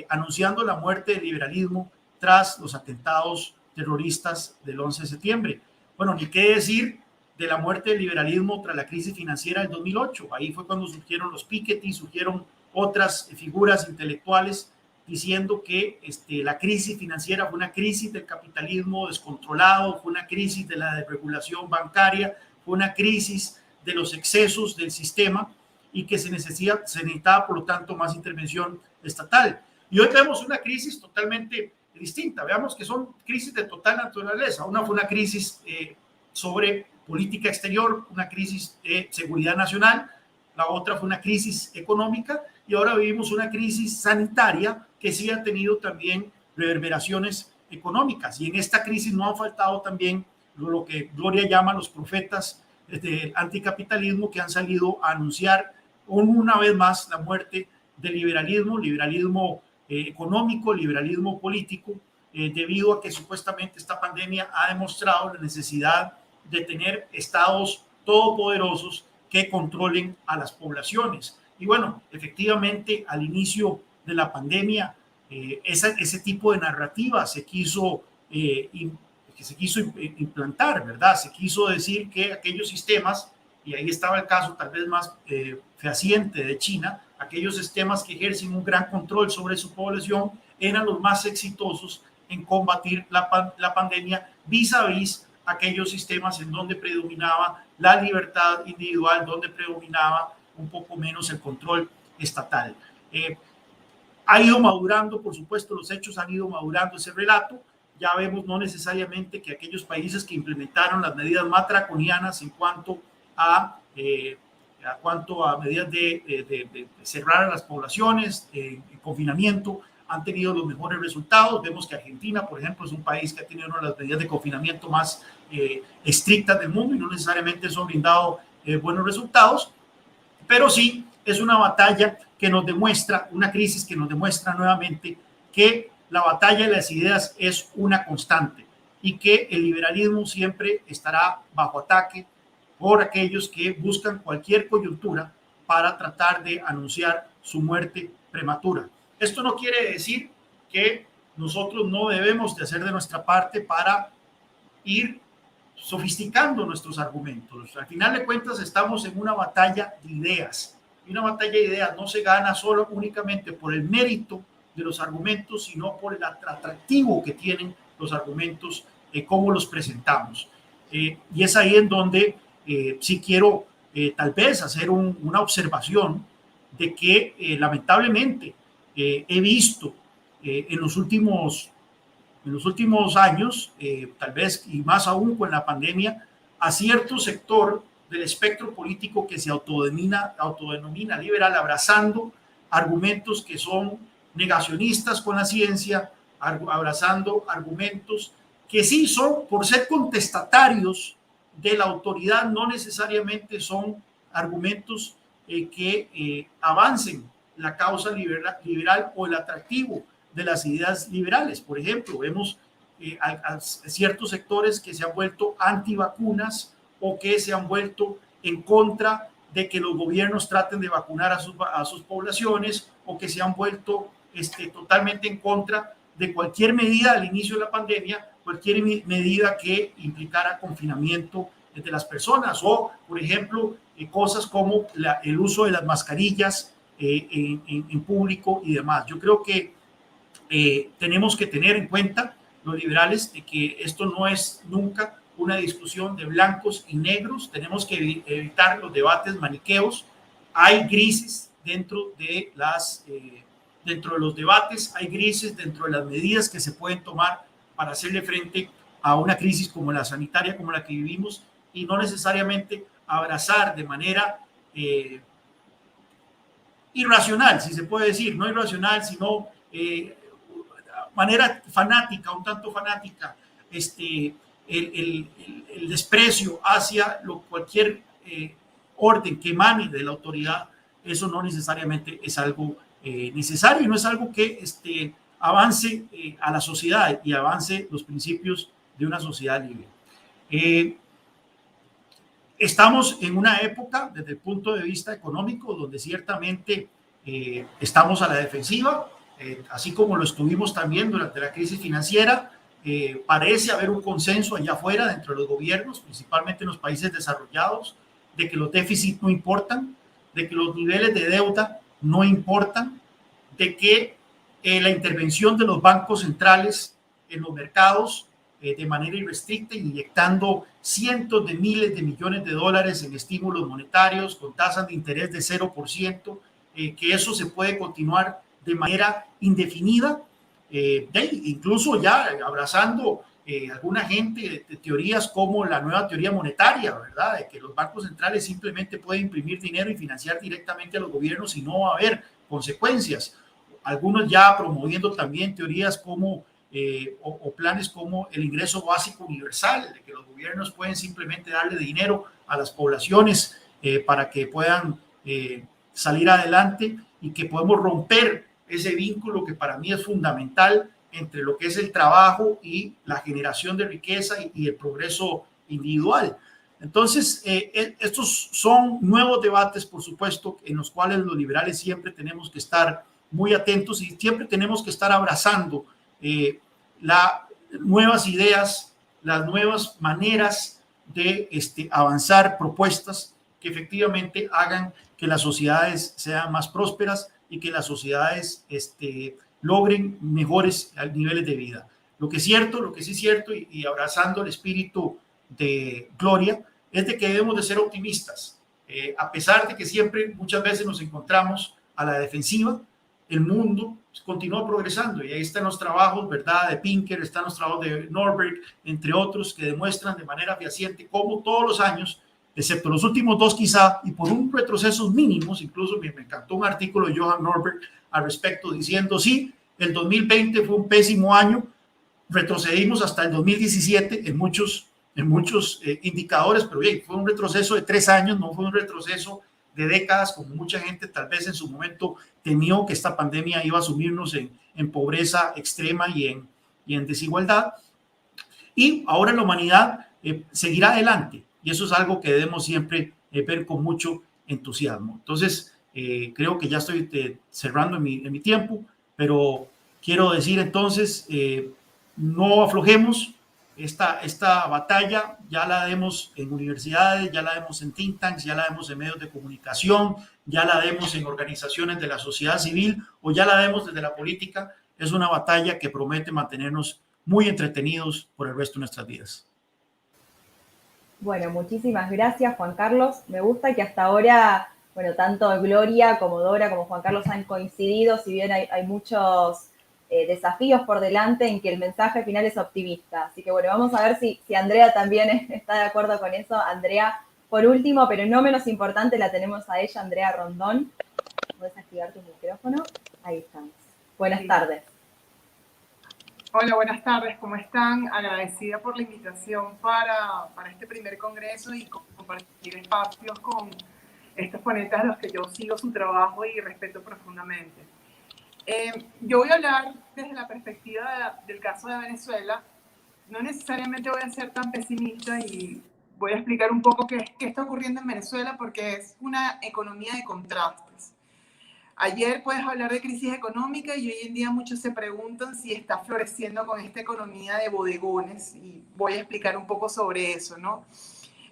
anunciando la muerte del liberalismo tras los atentados terroristas del 11 de septiembre. Bueno, ni qué decir de la muerte del liberalismo tras la crisis financiera del 2008. Ahí fue cuando surgieron los Piketty, surgieron otras figuras intelectuales diciendo que la crisis financiera fue una crisis del capitalismo descontrolado, fue una crisis de la desregulación bancaria, fue una crisis de los excesos del sistema, y que se necesitaba, por lo tanto, más intervención estatal. Y hoy vemos una crisis totalmente distinta. Veamos que son crisis de total naturaleza. Una fue una crisis sobre política exterior, una crisis de seguridad nacional, la otra fue una crisis económica, y ahora vivimos una crisis sanitaria que sí ha tenido también reverberaciones económicas. Y en esta crisis no han faltado también lo que Gloria llama los profetas del anticapitalismo, que han salido a anunciar una vez más la muerte del liberalismo económico, liberalismo político, debido a que supuestamente esta pandemia ha demostrado la necesidad de tener estados todopoderosos que controlen a las poblaciones. Y bueno, efectivamente, al inicio de la pandemia, ese tipo de narrativa se quiso implantar, ¿verdad? Se quiso decir que aquellos sistemas, y ahí estaba el caso tal vez más fehaciente de China, aquellos sistemas que ejercen un gran control sobre su población eran los más exitosos en combatir la pandemia vis a vis aquellos sistemas en donde predominaba la libertad individual, donde predominaba un poco menos el control estatal. Ha ido madurando, por supuesto, los hechos han ido madurando ese relato. Ya vemos no necesariamente que aquellos países que implementaron las medidas más draconianas en cuanto a medidas de cerrar a las poblaciones, en confinamiento, han tenido los mejores resultados. Vemos que Argentina, por ejemplo, es un país que ha tenido una de las medidas de confinamiento más estrictas del mundo, y no necesariamente eso ha brindado buenos resultados, pero sí es una batalla que nos demuestra, una crisis que nos demuestra nuevamente que la batalla de las ideas es una constante, y que el liberalismo siempre estará bajo ataque por aquellos que buscan cualquier coyuntura para tratar de anunciar su muerte prematura. Esto no quiere decir que nosotros no debemos de hacer de nuestra parte para ir sofisticando nuestros argumentos. Al final de cuentas estamos en una batalla de ideas, y una batalla de ideas no se gana solo únicamente por el mérito de los argumentos, sino por el atractivo que tienen los argumentos, cómo los presentamos. Y es ahí en donde sí quiero tal vez hacer una observación de que lamentablemente he visto en los últimos años, tal vez y más aún con la pandemia, a cierto sector del espectro político que se autodenomina liberal, abrazando argumentos que son negacionistas con la ciencia, abrazando argumentos que sí son, por ser contestatarios de la autoridad, no necesariamente son argumentos que avancen la causa liberal o el atractivo de las ideas liberales. Por ejemplo, vemos a ciertos sectores que se han vuelto antivacunas, o que se han vuelto en contra de que los gobiernos traten de vacunar a sus poblaciones, o que se han vuelto totalmente en contra de cualquier medida al inicio de la pandemia, cualquier medida que implicara confinamiento de las personas, o, por ejemplo, cosas como el uso de las mascarillas en público y demás. Yo creo que tenemos que tener en cuenta, los liberales, de que esto no es nunca una discusión de blancos y negros. Tenemos que evitar los debates maniqueos. Hay grises dentro de los debates, hay grises dentro de las medidas que se pueden tomar para hacerle frente a una crisis como la sanitaria, como la que vivimos, y no necesariamente abrazar de manera irracional, si se puede decir, no irracional, sino manera fanática, un tanto fanática, el desprecio hacia cualquier orden que emane de la autoridad. Eso no necesariamente es algo necesario, y no es algo que avance a la sociedad y avance los principios de una sociedad libre. Estamos en una época, desde el punto de vista económico, donde ciertamente estamos a la defensiva, así como lo estuvimos también durante la crisis financiera. Parece haber un consenso allá afuera dentro de los gobiernos, principalmente en los países desarrollados, de que los déficits no importan, de que los niveles de deuda no importan, de que la intervención de los bancos centrales en los mercados de manera irrestricta, inyectando cientos de miles de millones de dólares en estímulos monetarios con tasas de interés de 0%, que eso se puede continuar de manera indefinida, incluso ya abrazando alguna gente de teorías como la nueva teoría monetaria, ¿verdad? De que los bancos centrales simplemente pueden imprimir dinero y financiar directamente a los gobiernos y no va a haber consecuencias. Algunos ya promoviendo también teorías como o planes como el ingreso básico universal, de que los gobiernos pueden simplemente darle dinero a las poblaciones para que puedan salir adelante, y que podemos romper ese vínculo que para mí es fundamental entre lo que es el trabajo y la generación de riqueza y el progreso individual. Entonces, estos son nuevos debates, por supuesto, en los cuales los liberales siempre tenemos que estar muy atentos y siempre tenemos que estar abrazando las nuevas ideas, las nuevas maneras de avanzar propuestas que efectivamente hagan que las sociedades sean más prósperas y que las sociedades logren mejores niveles de vida. Lo que sí es cierto, y abrazando el espíritu de Gloria, es de que debemos de ser optimistas. A pesar de que siempre, muchas veces nos encontramos a la defensiva, el mundo continúa progresando, y ahí están los trabajos, ¿verdad?, de Pinker, están los trabajos de Norberg, entre otros, que demuestran de manera fehaciente cómo todos los años, excepto los últimos dos quizá, y por un retrocesos mínimos, incluso me encantó un artículo de Johan Norberg al respecto, diciendo, sí, el 2020 fue un pésimo año, retrocedimos hasta el 2017 en muchos indicadores, pero bien, fue un retroceso de 3 años, no fue un retroceso de décadas, como mucha gente tal vez en su momento temió que esta pandemia iba a sumirnos en pobreza extrema y en desigualdad. Y ahora la humanidad seguirá adelante, y eso es algo que debemos siempre ver con mucho entusiasmo. Entonces, creo que ya estoy cerrando en mi tiempo, pero quiero decir entonces, no aflojemos. Esta batalla ya la demos en universidades, ya la demos en think tanks, ya la demos en medios de comunicación, ya la demos en organizaciones de la sociedad civil, o ya la demos desde la política. Es una batalla que promete mantenernos muy entretenidos por el resto de nuestras vidas. Bueno, muchísimas gracias, Juan Carlos. Me gusta que hasta ahora, bueno, tanto Gloria como Dora como Juan Carlos han coincidido, si bien hay muchos desafíos por delante, en que el mensaje final es optimista. Así que bueno, vamos a ver si Andrea también está de acuerdo con eso. Andrea, por último, pero no menos importante, la tenemos a ella, Andrea Rondón. ¿Puedes activar tu micrófono? Ahí estamos. Buenas tardes. Hola, buenas tardes, ¿cómo están? Agradecida por la invitación para este primer congreso y compartir espacios con estos ponentes a los que yo sigo su trabajo y respeto profundamente. Yo voy a hablar desde la perspectiva del caso de Venezuela. No necesariamente voy a ser tan pesimista y voy a explicar un poco qué está ocurriendo en Venezuela, porque es una economía de contrastes. Ayer puedes hablar de crisis económica y hoy en día muchos se preguntan si está floreciendo con esta economía de bodegones, y voy a explicar un poco sobre eso, ¿no?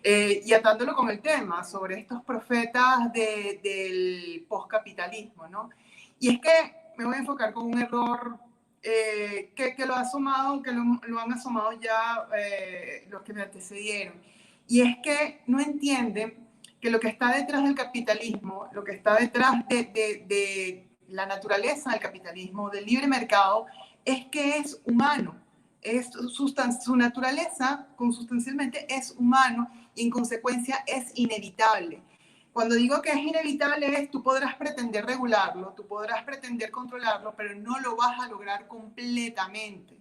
Y atándolo con el tema sobre estos profetas del poscapitalismo, ¿no? Y es que me voy a enfocar con un error que lo ha asomado, que lo han asomado ya los que me antecedieron. Y es que no entienden que lo que está detrás del capitalismo, lo que está detrás de la naturaleza del capitalismo, del libre mercado, es que es humano. Su naturaleza, consustancialmente, es humano y en consecuencia es inevitable. Cuando digo que es inevitable es, tú podrás pretender regularlo, tú podrás pretender controlarlo, pero no lo vas a lograr completamente.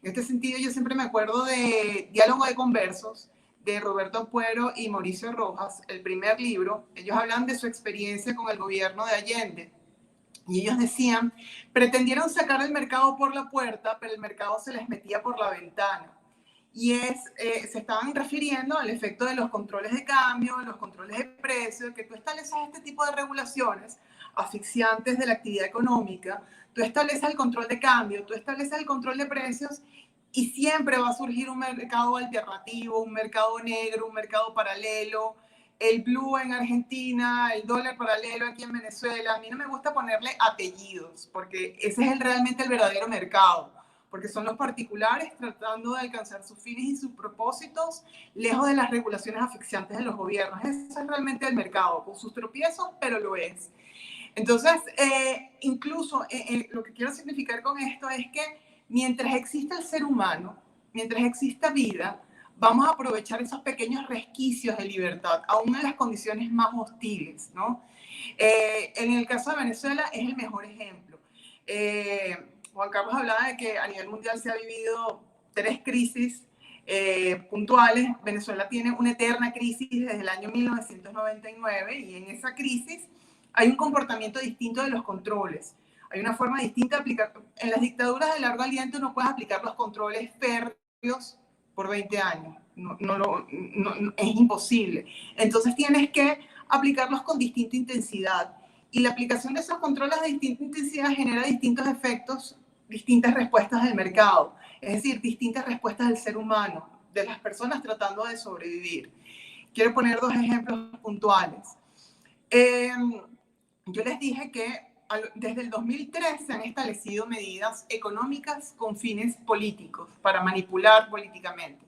En este sentido, yo siempre me acuerdo de Diálogo de Conversos, de Roberto Puero y Mauricio Rojas, el primer libro. Ellos hablan de su experiencia con el gobierno de Allende. Y ellos decían, pretendieron sacar el mercado por la puerta, pero el mercado se les metía por la ventana. Y se estaban refiriendo al efecto de los controles de cambio, los controles de precios, que tú estableces este tipo de regulaciones asfixiantes de la actividad económica, tú estableces el control de cambio, tú estableces el control de precios y siempre va a surgir un mercado alternativo, un mercado negro, un mercado paralelo, el blue en Argentina, el dólar paralelo aquí en Venezuela. A mí no me gusta ponerle apellidos, porque ese es realmente el verdadero mercado, porque son los particulares tratando de alcanzar sus fines y sus propósitos, lejos de las regulaciones asfixiantes de los gobiernos. Ese es realmente el mercado, con sus tropiezos, pero lo es. Entonces, incluso lo que quiero significar con esto es que mientras exista el ser humano, mientras exista vida, vamos a aprovechar esos pequeños resquicios de libertad, aún en las condiciones más hostiles, ¿no? En el caso de Venezuela es el mejor ejemplo. Juan Carlos hablaba de que a nivel mundial se ha vivido 3 crisis puntuales. Venezuela tiene una eterna crisis desde el año 1999 y en esa crisis hay un comportamiento distinto de los controles. Hay una forma distinta de aplicar. En las dictaduras de largo aliento no puedes aplicar los controles férreos por 20 años. Es imposible. Entonces tienes que aplicarlos con distinta intensidad. Y la aplicación de esos controles de distinta intensidad genera distintos efectos, distintas respuestas del mercado. Es decir, distintas respuestas del ser humano, de las personas tratando de sobrevivir. Quiero poner 2 ejemplos puntuales. Yo les dije que desde el 2003 se han establecido medidas económicas con fines políticos, para manipular políticamente.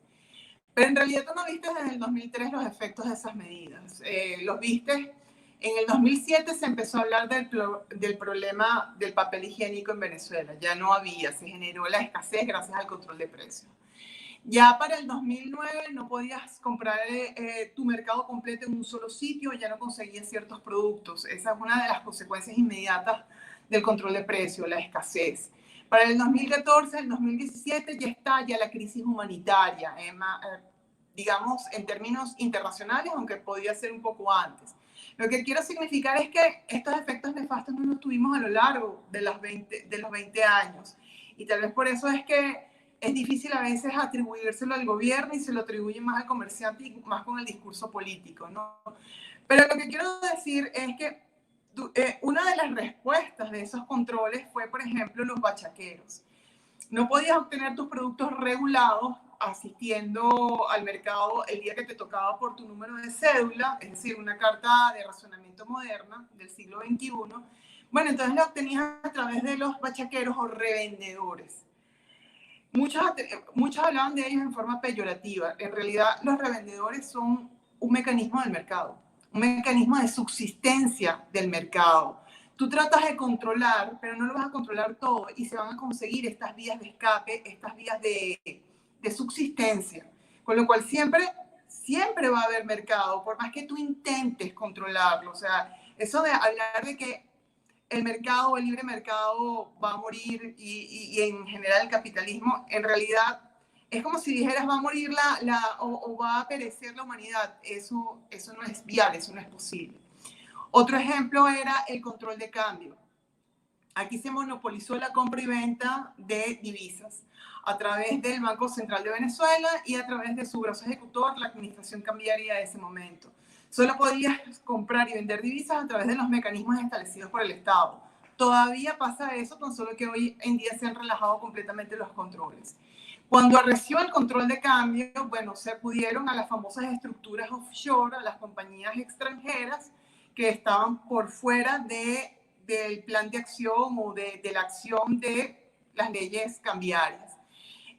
Pero en realidad tú no viste desde el 2003 los efectos de esas medidas. Los viste, en el 2007 se empezó a hablar del problema del papel higiénico en Venezuela. Ya no había, se generó la escasez gracias al control de precios. Ya para el 2009 no podías comprar tu mercado completo en un solo sitio, ya no conseguías ciertos productos. Esa es una de las consecuencias inmediatas del control de precio, la escasez. Para el 2014, el 2017 ya estalla la crisis humanitaria, digamos en términos internacionales, aunque podía ser un poco antes. Lo que quiero significar es que estos efectos nefastos no los tuvimos a lo largo de los 20 años. Y tal vez por eso es que es difícil a veces atribuírselo al gobierno y se lo atribuye más al comerciante y más con el discurso político, ¿no? Pero lo que quiero decir es que una de las respuestas de esos controles fue, por ejemplo, los bachaqueros. No podías obtener tus productos regulados asistiendo al mercado el día que te tocaba por tu número de cédula, es decir, una carta de racionamiento moderna del siglo XXI. Bueno, entonces la obtenías a través de los bachaqueros o revendedores. Muchos hablaban de ellos en forma peyorativa. En realidad, los revendedores son un mecanismo del mercado, un mecanismo de subsistencia del mercado. Tú tratas de controlar, pero no lo vas a controlar todo y se van a conseguir estas vías de escape, estas vías de subsistencia. Con lo cual siempre va a haber mercado, por más que tú intentes controlarlo. O sea, eso de hablar de que el mercado, el libre mercado va a morir y en general el capitalismo, en realidad es como si dijeras va a morir o va a perecer la humanidad. Eso no es viable, eso no es posible. Otro ejemplo era el control de cambio. Aquí se monopolizó la compra y venta de divisas a través del Banco Central de Venezuela y a través de su brazo ejecutor, la administración cambiaria de ese momento. Solo podías comprar y vender divisas a través de los mecanismos establecidos por el Estado. Todavía pasa eso, tan solo que hoy en día se han relajado completamente los controles. Cuando arreció el control de cambio, bueno, se acudieron a las famosas estructuras offshore, a las compañías extranjeras que estaban por fuera del plan de acción o de la acción de las leyes cambiarias.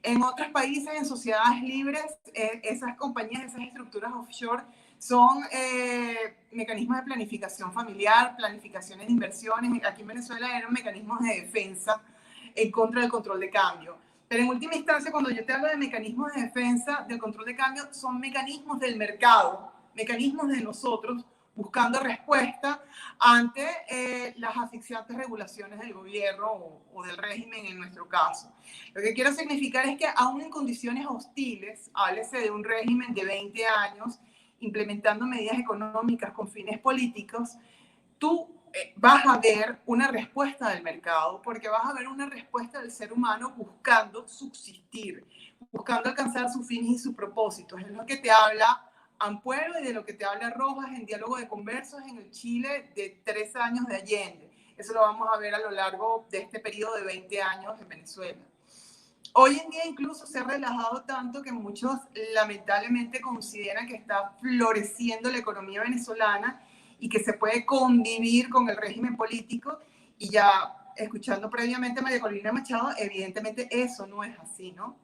En otros países, en sociedades libres, esas compañías, esas estructuras offshore son mecanismos de planificación familiar, planificaciones de inversiones. Aquí en Venezuela eran mecanismos de defensa en contra del control de cambio. Pero en última instancia, cuando yo te hablo de mecanismos de defensa del control de cambio, son mecanismos del mercado, mecanismos de nosotros buscando respuesta ante las asfixiantes regulaciones del gobierno o del régimen en nuestro caso. Lo que quiero significar es que aún en condiciones hostiles, háblese de un régimen de 20 años, implementando medidas económicas con fines políticos, tú vas a ver una respuesta del mercado, porque vas a ver una respuesta del ser humano buscando subsistir, buscando alcanzar sus fines y sus propósitos. Es lo que te habla Ampuero y de lo que te habla Rojas en Diálogo de Conversos en el Chile de 3 años de Allende. Eso lo vamos a ver a lo largo de este periodo de 20 años en Venezuela. Hoy en día incluso se ha relajado tanto que muchos lamentablemente consideran que está floreciendo la economía venezolana y que se puede convivir con el régimen político. Y ya escuchando previamente a María Corina Machado, evidentemente eso no es así, ¿no?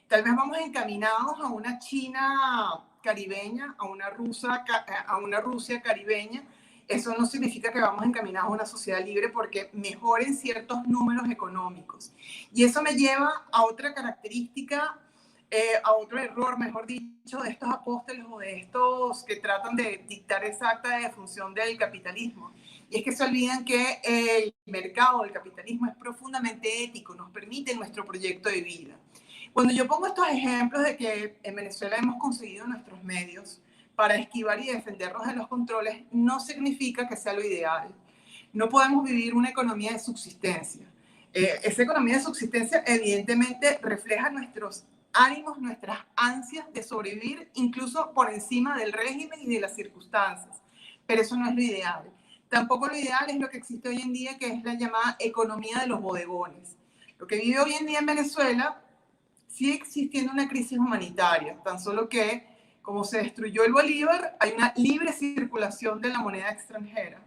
Tal vez vamos encaminados a una China caribeña, a una Rusia caribeña. Eso no significa que vamos encaminados a una sociedad libre porque mejoren ciertos números económicos. Y eso me lleva a otra característica, a otro error, mejor dicho, de estos apóstoles o de estos que tratan de dictar esa acta de defunción del capitalismo. Y es que se olvidan que el mercado del capitalismo es profundamente ético, nos permite nuestro proyecto de vida. Cuando yo pongo estos ejemplos de que en Venezuela hemos conseguido nuestros medios para esquivar y defendernos de los controles, no significa que sea lo ideal. No podemos vivir una economía de subsistencia. Esa economía de subsistencia evidentemente refleja nuestros ánimos, nuestras ansias de sobrevivir, incluso por encima del régimen y de las circunstancias. Pero eso no es lo ideal. Tampoco lo ideal es lo que existe hoy en día, que es la llamada economía de los bodegones. Lo que vive hoy en día en Venezuela, sigue existiendo una crisis humanitaria, tan solo que, como se destruyó el Bolívar, hay una libre circulación de la moneda extranjera.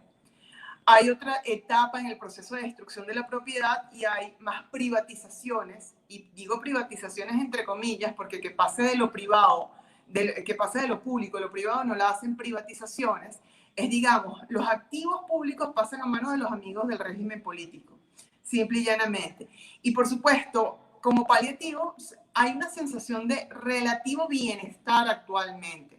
Hay otra etapa en el proceso de destrucción de la propiedad y hay más privatizaciones, y digo privatizaciones entre comillas, porque que pase de lo privado, que pase de lo público a lo privado no la hacen privatizaciones, es, digamos, los activos públicos pasan a manos de los amigos del régimen político, simple y llanamente. Y por supuesto, como paliativo, hay una sensación de relativo bienestar actualmente.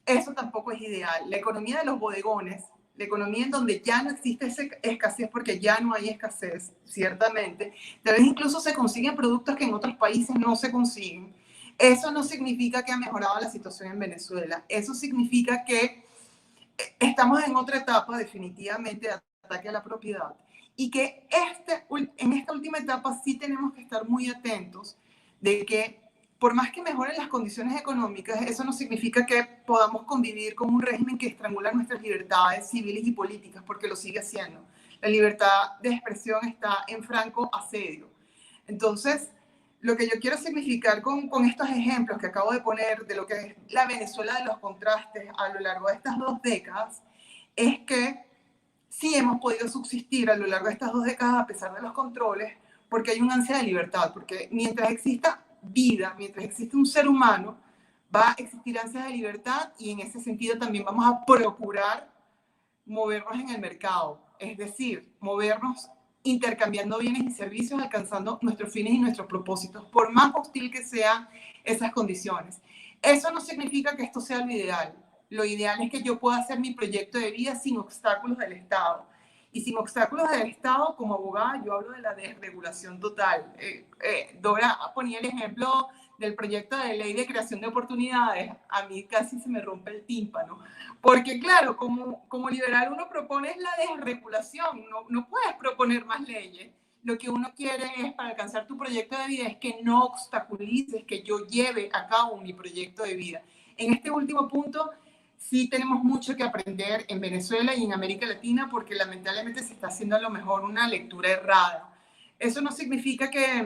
Eso tampoco es ideal. La economía de los bodegones, la economía en donde ya no existe esa escasez porque ya no hay escasez, ciertamente. Tal vez incluso se consiguen productos que en otros países no se consiguen. Eso no significa que ha mejorado la situación en Venezuela. Eso significa que estamos en otra etapa definitivamente de ataque a la propiedad. Y que en esta última etapa sí tenemos que estar muy atentos de que por más que mejoren las condiciones económicas, eso no significa que podamos convivir con un régimen que estrangula nuestras libertades civiles y políticas, porque lo sigue haciendo. La libertad de expresión está en franco asedio. Entonces, lo que yo quiero significar con estos ejemplos que acabo de poner de lo que es la Venezuela de los contrastes a lo largo de estas 2 décadas, es que sí hemos podido subsistir a lo largo de estas 2 décadas a pesar de los controles, porque hay un ansia de libertad, porque mientras exista vida, mientras existe un ser humano, va a existir ansias de libertad y en ese sentido también vamos a procurar movernos en el mercado, es decir, movernos intercambiando bienes y servicios, alcanzando nuestros fines y nuestros propósitos, por más hostil que sean esas condiciones. Eso no significa que esto sea lo ideal. Lo ideal es que yo pueda hacer mi proyecto de vida sin obstáculos del Estado. Y sin obstáculos del Estado, como abogada, yo hablo de la desregulación total. Dora ponía el ejemplo del proyecto de ley de creación de oportunidades. A mí casi se me rompe el tímpano. Porque claro, como liberal uno propone es la desregulación. No puedes proponer más leyes. Lo que uno quiere es, para alcanzar tu proyecto de vida, es que no obstaculices, que yo lleve a cabo mi proyecto de vida. En este último punto, sí tenemos mucho que aprender en Venezuela y en América Latina porque lamentablemente se está haciendo a lo mejor una lectura errada. Eso no significa que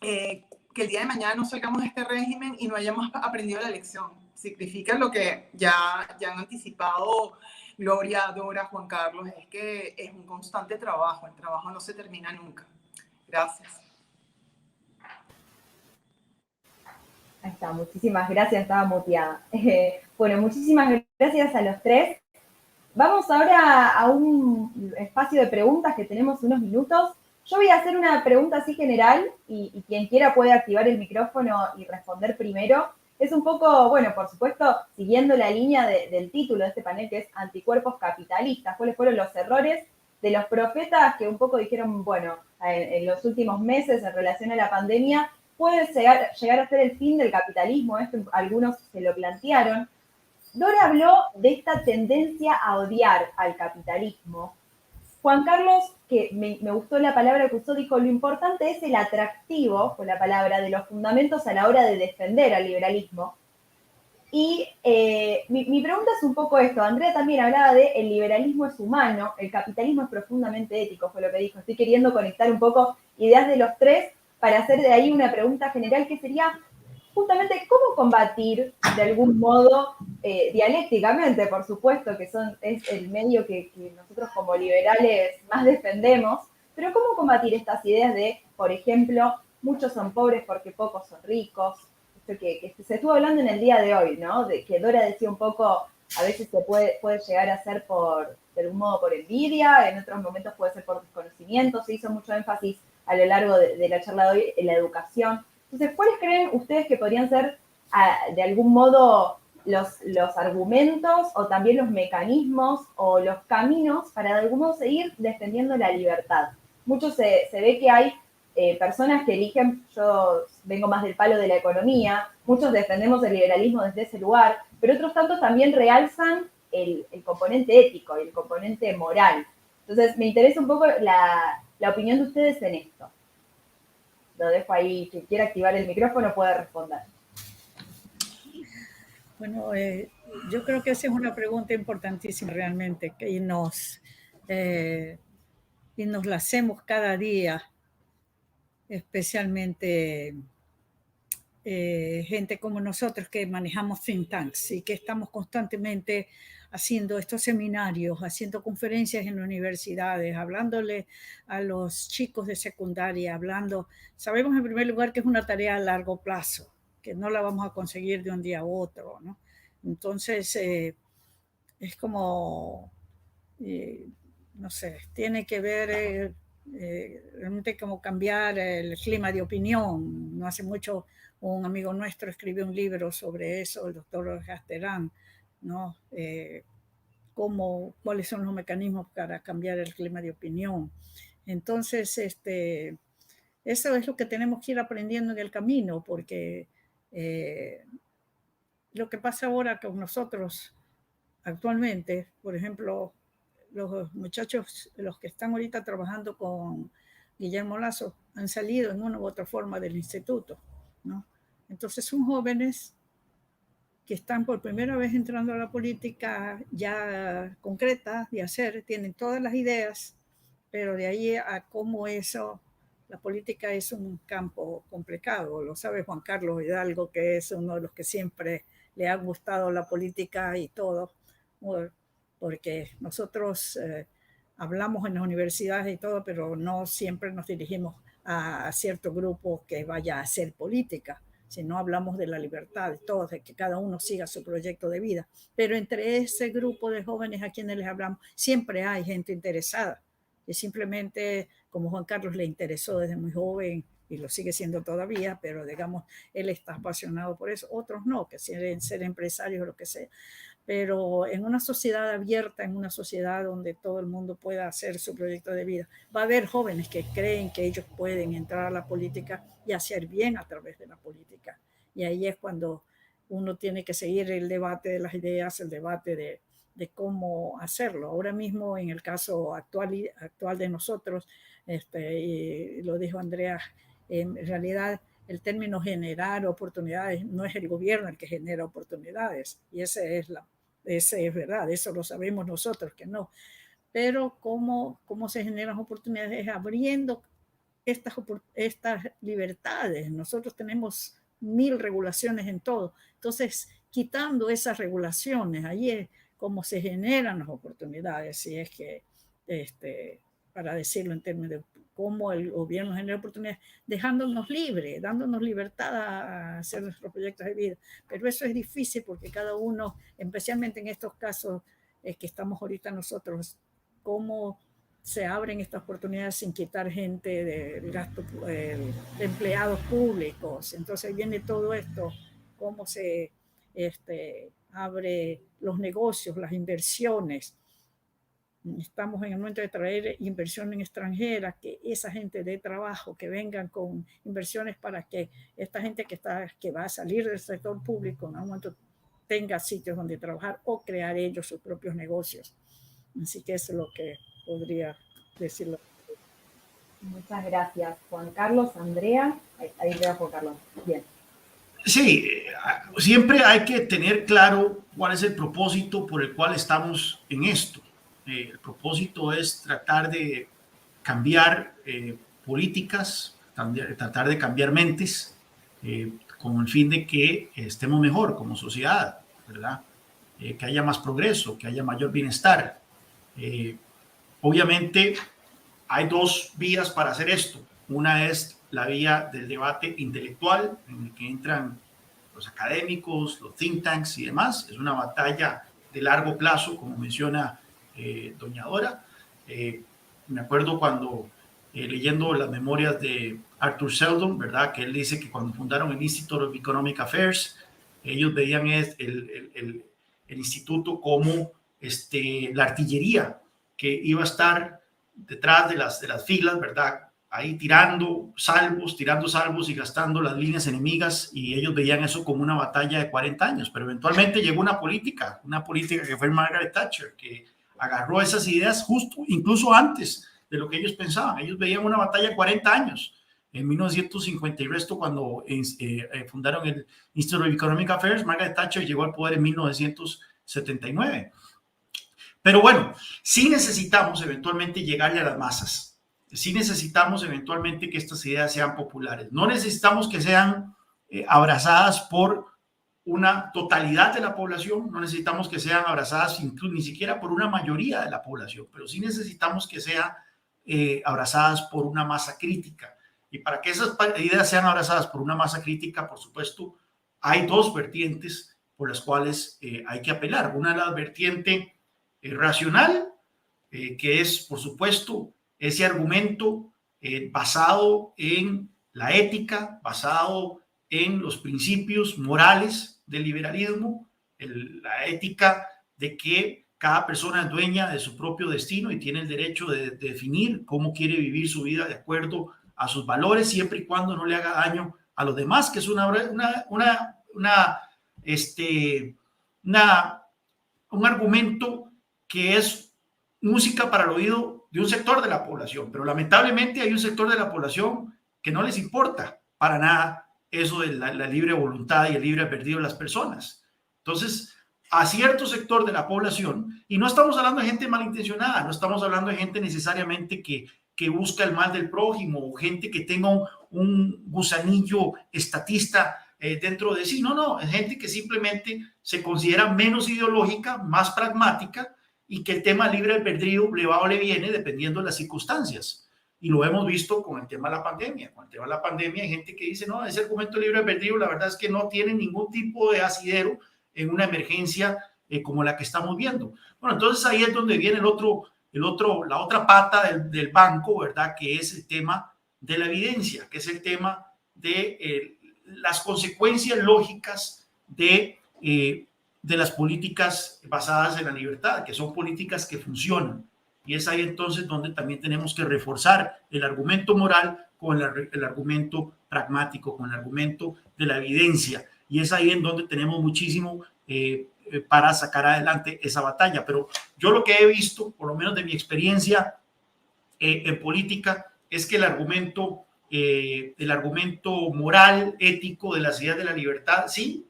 que el día de mañana no salgamos de este régimen y no hayamos aprendido la lección. Significa lo que ya han anticipado Gloria, Dora, Juan Carlos, es que es un constante trabajo, el trabajo no se termina nunca. Gracias. Ahí está, muchísimas gracias, estaba muteada. Bueno, muchísimas gracias a los tres. Vamos ahora a un espacio de preguntas que tenemos unos minutos. Yo voy a hacer una pregunta así general y quien quiera puede activar el micrófono y responder primero. Es un poco, bueno, por supuesto, siguiendo la línea del título de este panel, que es Anticuerpos Capitalistas. ¿Cuáles fueron los errores de los profetas que un poco dijeron, bueno, en los últimos meses en relación a la pandemia, puede llegar a ser el fin del capitalismo? Esto algunos se lo plantearon. Dora habló de esta tendencia a odiar al capitalismo. Juan Carlos, que me gustó la palabra que usó, dijo, lo importante es el atractivo, fue la palabra, de los fundamentos a la hora de defender al liberalismo. Y mi pregunta es un poco esto. Andrea también hablaba de el liberalismo es humano, el capitalismo es profundamente ético, fue lo que dijo. Estoy queriendo conectar un poco ideas de los tres para hacer de ahí una pregunta general que sería justamente cómo combatir de algún modo, dialécticamente, por supuesto, que es el medio que nosotros como liberales más defendemos, pero cómo combatir estas ideas de, por ejemplo, muchos son pobres porque pocos son ricos, esto que se estuvo hablando en el día de hoy, ¿no? De que Dora decía un poco, a veces se puede llegar a ser de algún modo por envidia, en otros momentos puede ser por desconocimiento, se hizo mucho énfasis a lo largo de la charla de hoy en la educación. Entonces, ¿cuáles creen ustedes que podrían ser, de algún modo, los argumentos o también los mecanismos o los caminos para de algún modo seguir defendiendo la libertad? Mucho se ve que hay personas que eligen, yo vengo más del palo de la economía, muchos defendemos el liberalismo desde ese lugar, pero otros tantos también realzan el componente ético y el componente moral. Entonces, me interesa un poco la opinión de ustedes en esto. Lo dejo ahí, quien quiera activar el micrófono puede responder. Bueno, yo creo que esa es una pregunta importantísima realmente, y nos la hacemos cada día, especialmente gente como nosotros que manejamos think tanks y que estamos constantemente haciendo estos seminarios, haciendo conferencias en universidades, hablándole a los chicos de secundaria, sabemos en primer lugar que es una tarea a largo plazo, que no la vamos a conseguir de un día a otro, ¿no? Entonces, es como, no sé, tiene que ver realmente como cambiar el clima de opinión. No hace mucho un amigo nuestro escribió un libro sobre eso, el doctor Gasterán, ¿no? Cuáles son los mecanismos para cambiar el clima de opinión. Entonces, eso es lo que tenemos que ir aprendiendo en el camino, porque lo que pasa ahora con nosotros actualmente, por ejemplo, los muchachos, los que están ahorita trabajando con Guillermo Lazo, han salido en una u otra forma del instituto, ¿no? Entonces son jóvenes que están por primera vez entrando a la política ya concreta de hacer, tienen todas las ideas, pero de ahí a cómo la política es un campo complicado. Lo sabe Juan Carlos Hidalgo, que es uno de los que siempre le ha gustado la política y todo, porque nosotros hablamos en las universidades y todo, pero no siempre nos dirigimos a cierto grupo que vaya a hacer política, sino hablamos de la libertad de todos, de que cada uno siga su proyecto de vida. Pero entre ese grupo de jóvenes a quienes les hablamos, siempre hay gente interesada, que simplemente, como Juan Carlos le interesó desde muy joven y lo sigue siendo todavía, pero digamos, él está apasionado por eso. Otros no, que quieren ser empresarios o lo que sea. Pero en una sociedad abierta, en una sociedad donde todo el mundo pueda hacer su proyecto de vida, va a haber jóvenes que creen que ellos pueden entrar a la política y hacer bien a través de la política. Y ahí es cuando uno tiene que seguir el debate de las ideas, el debate de cómo hacerlo. Ahora mismo, en el caso actual de nosotros, y lo dijo Andrea, en realidad el término generar oportunidades no es el gobierno el que genera oportunidades, y ese es verdad, eso lo sabemos nosotros que no, pero cómo se generan oportunidades es abriendo estas libertades. Nosotros tenemos 1000 regulaciones en todo. Entonces, quitando esas regulaciones, ahí es como se generan las oportunidades, si es que, para decirlo en términos de cómo el gobierno genera oportunidades, dejándonos libres, dándonos libertad a hacer nuestros proyectos de vida. Pero eso es difícil porque cada uno, especialmente en estos casos que estamos ahorita nosotros, cómo se abren estas oportunidades sin quitar gente del gasto de empleados públicos. Entonces viene todo esto, cómo se abre los negocios, las inversiones. Estamos en el momento de traer inversión extranjera, que esa gente dé trabajo, que vengan con inversiones para que esta gente que va a salir del sector público en un momento tenga sitios donde trabajar o crear ellos sus propios negocios. Así que eso es lo que podría decirlo. Muchas gracias, Juan Carlos. Andrea, ahí te va Juan Carlos. Bien. Sí, siempre hay que tener claro cuál es el propósito por el cual estamos en esto. El propósito es tratar de cambiar políticas, tratar de cambiar mentes con el fin de que estemos mejor como sociedad, ¿verdad? Que haya más progreso, que haya mayor bienestar. Obviamente hay dos vías para hacer esto. Una es la vía del debate intelectual, en el que entran los académicos, los think tanks y demás. Es una batalla de largo plazo, como menciona doña Dora. Me acuerdo cuando leyendo las memorias de Arthur Seldon, ¿verdad? Que él dice que cuando fundaron el Institute of Economic Affairs, ellos veían el instituto como la artillería que iba a estar detrás de las filas, ¿verdad? Ahí tirando salvos y gastando las líneas enemigas, y ellos veían eso como una batalla de 40 años, pero eventualmente llegó una política que fue Margaret Thatcher, que agarró esas ideas justo, incluso antes de lo que ellos pensaban. Ellos veían una batalla de 40 años. En 1950 y resto, cuando fundaron el Institute of Economic Affairs, Margaret Thatcher llegó al poder en 1979. Pero bueno, sí necesitamos eventualmente llegarle a las masas. Sí necesitamos eventualmente que estas ideas sean populares. No necesitamos que sean abrazadas por una totalidad de la población, no necesitamos que sean abrazadas incluso ni siquiera por una mayoría de la población, pero sí necesitamos que sean abrazadas por una masa crítica. Y para que esas ideas sean abrazadas por una masa crítica, por supuesto, hay dos vertientes por las cuales hay que apelar. Una es la vertiente racional, que es, por supuesto, ese argumento basado en la ética, basado en los principios morales del liberalismo, la ética de que cada persona es dueña de su propio destino y tiene el derecho de definir cómo quiere vivir su vida de acuerdo a sus valores, siempre y cuando no le haga daño a los demás, que es un argumento que es música para el oído de un sector de la población, pero lamentablemente hay un sector de la población que no les importa para nada eso de la libre voluntad y el libre albedrío de las personas. Entonces, a cierto sector de la población, y no estamos hablando de gente malintencionada, no estamos hablando de gente necesariamente que busca el mal del prójimo, o gente que tenga un gusanillo estatista dentro de sí. No, es gente que simplemente se considera menos ideológica, más pragmática, y que el tema libre albedrío le va o le viene dependiendo de las circunstancias. Y lo hemos visto con el tema de la pandemia. Con el tema de la pandemia hay gente que dice, no, ese argumento libre albedrío la verdad es que no tiene ningún tipo de asidero en una emergencia como la que estamos viendo. Bueno, entonces ahí es donde viene la otra pata del banco, ¿verdad? Que es el tema de la evidencia, que es el tema de las consecuencias lógicas de las políticas basadas en la libertad, que son políticas que funcionan. Y es ahí entonces donde también tenemos que reforzar el argumento moral con el argumento pragmático, con el argumento de la evidencia. Y es ahí en donde tenemos muchísimo para sacar adelante esa batalla. Pero yo lo que he visto, por lo menos de mi experiencia en política, es que el argumento moral, ético de las ideas de la libertad, sí,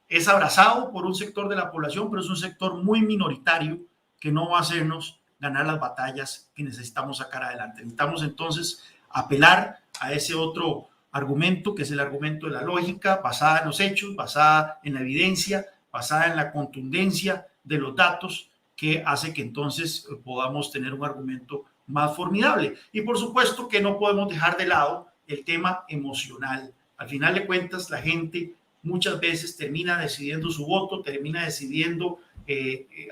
es abrazado por un sector de la población, pero es un sector muy minoritario que no va a hacernos ganar las batallas que necesitamos sacar adelante. Necesitamos entonces apelar a ese otro argumento, que es el argumento de la lógica, basada en los hechos, basada en la evidencia, basada en la contundencia de los datos, que hace que entonces podamos tener un argumento más formidable. Y por supuesto que no podemos dejar de lado el tema emocional. Al final de cuentas, la gente muchas veces termina decidiendo su voto, termina decidiendo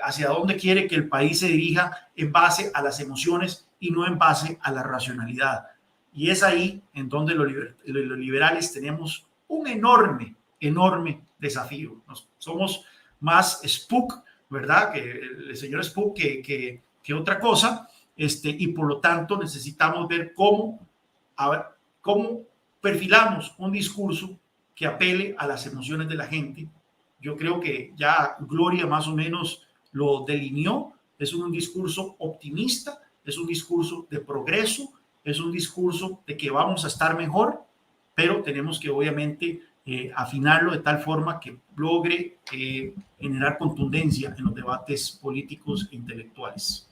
hacia dónde quiere que el país se dirija en base a las emociones y no en base a la racionalidad. Y es ahí en donde los liberales tenemos un enorme desafío. Somos más Spook, ¿verdad? Que el señor Spook que otra cosa, y por lo tanto necesitamos ver cómo perfilamos un discurso que apele a las emociones de la gente. Yo creo que ya Gloria más o menos lo delineó. Es un discurso optimista, es un discurso de progreso, es un discurso de que vamos a estar mejor, pero tenemos que obviamente afinarlo de tal forma que logre generar contundencia en los debates políticos e intelectuales.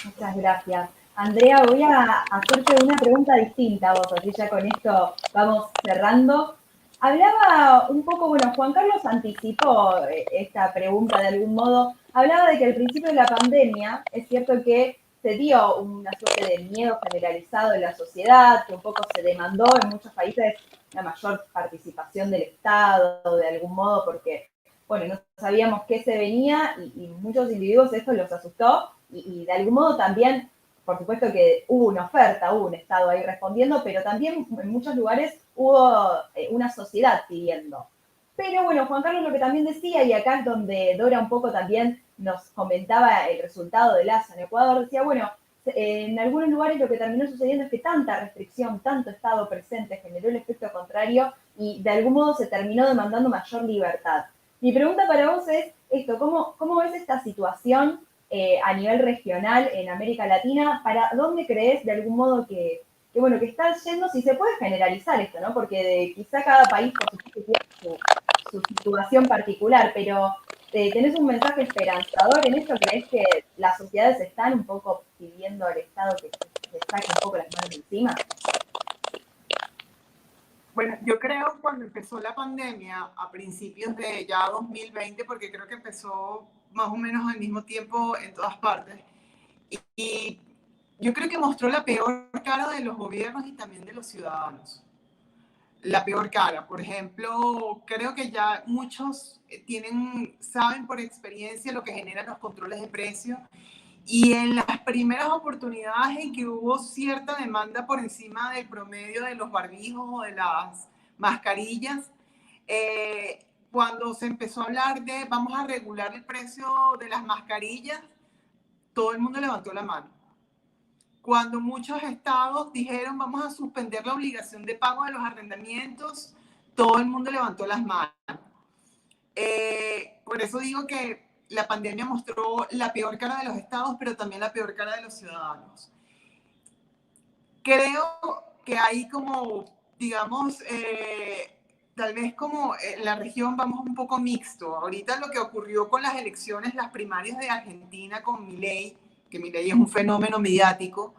Muchas gracias. Andrea, voy a hacerte una pregunta distinta a vos, así ya con esto vamos cerrando. Hablaba un poco, bueno, Juan Carlos anticipó esta pregunta de algún modo, hablaba de que al principio de la pandemia es cierto que se dio una suerte de miedo generalizado en la sociedad, que un poco se demandó en muchos países la mayor participación del Estado, de algún modo, porque, bueno, no sabíamos qué se venía y muchos individuos esto los asustó y de algún modo también, por supuesto que hubo una oferta, hubo un Estado ahí respondiendo, pero también en muchos lugares hubo una sociedad pidiendo. Pero bueno, Juan Carlos lo que también decía, y acá es donde Dora un poco también nos comentaba el resultado del ASA en Ecuador, decía, bueno, en algunos lugares lo que terminó sucediendo es que tanta restricción, tanto Estado presente generó el efecto contrario y de algún modo se terminó demandando mayor libertad. Mi pregunta para vos es esto, ¿cómo ves esta situación a nivel regional en América Latina? ¿Para dónde crees de algún modo que está yendo? Si se puede generalizar esto, ¿no? Porque quizá cada país por supuesto tiene su situación particular, pero ¿tenés un mensaje esperanzador en esto? ¿Crees que las sociedades están un poco pidiendo al Estado que se saque un poco las manos de encima? Bueno, yo creo cuando empezó la pandemia, a principios de ya 2020, porque creo que empezó más o menos al mismo tiempo en todas partes, y yo creo que mostró la peor cara de los gobiernos y también de los ciudadanos. La peor cara, por ejemplo, creo que ya muchos saben por experiencia lo que generan los controles de precios. Y en las primeras oportunidades en que hubo cierta demanda por encima del promedio de los barbijos o de las mascarillas, cuando se empezó a hablar de vamos a regular el precio de las mascarillas, todo el mundo levantó la mano. Cuando muchos estados dijeron vamos a suspender la obligación de pago de los arrendamientos, todo el mundo levantó las manos. Por eso digo que la pandemia mostró la peor cara de los estados, pero también la peor cara de los ciudadanos. Creo que hay como, digamos, tal vez como en la región vamos un poco mixto. Ahorita lo que ocurrió con las elecciones, las primarias de Argentina con Milei, que Milei es un fenómeno mediático,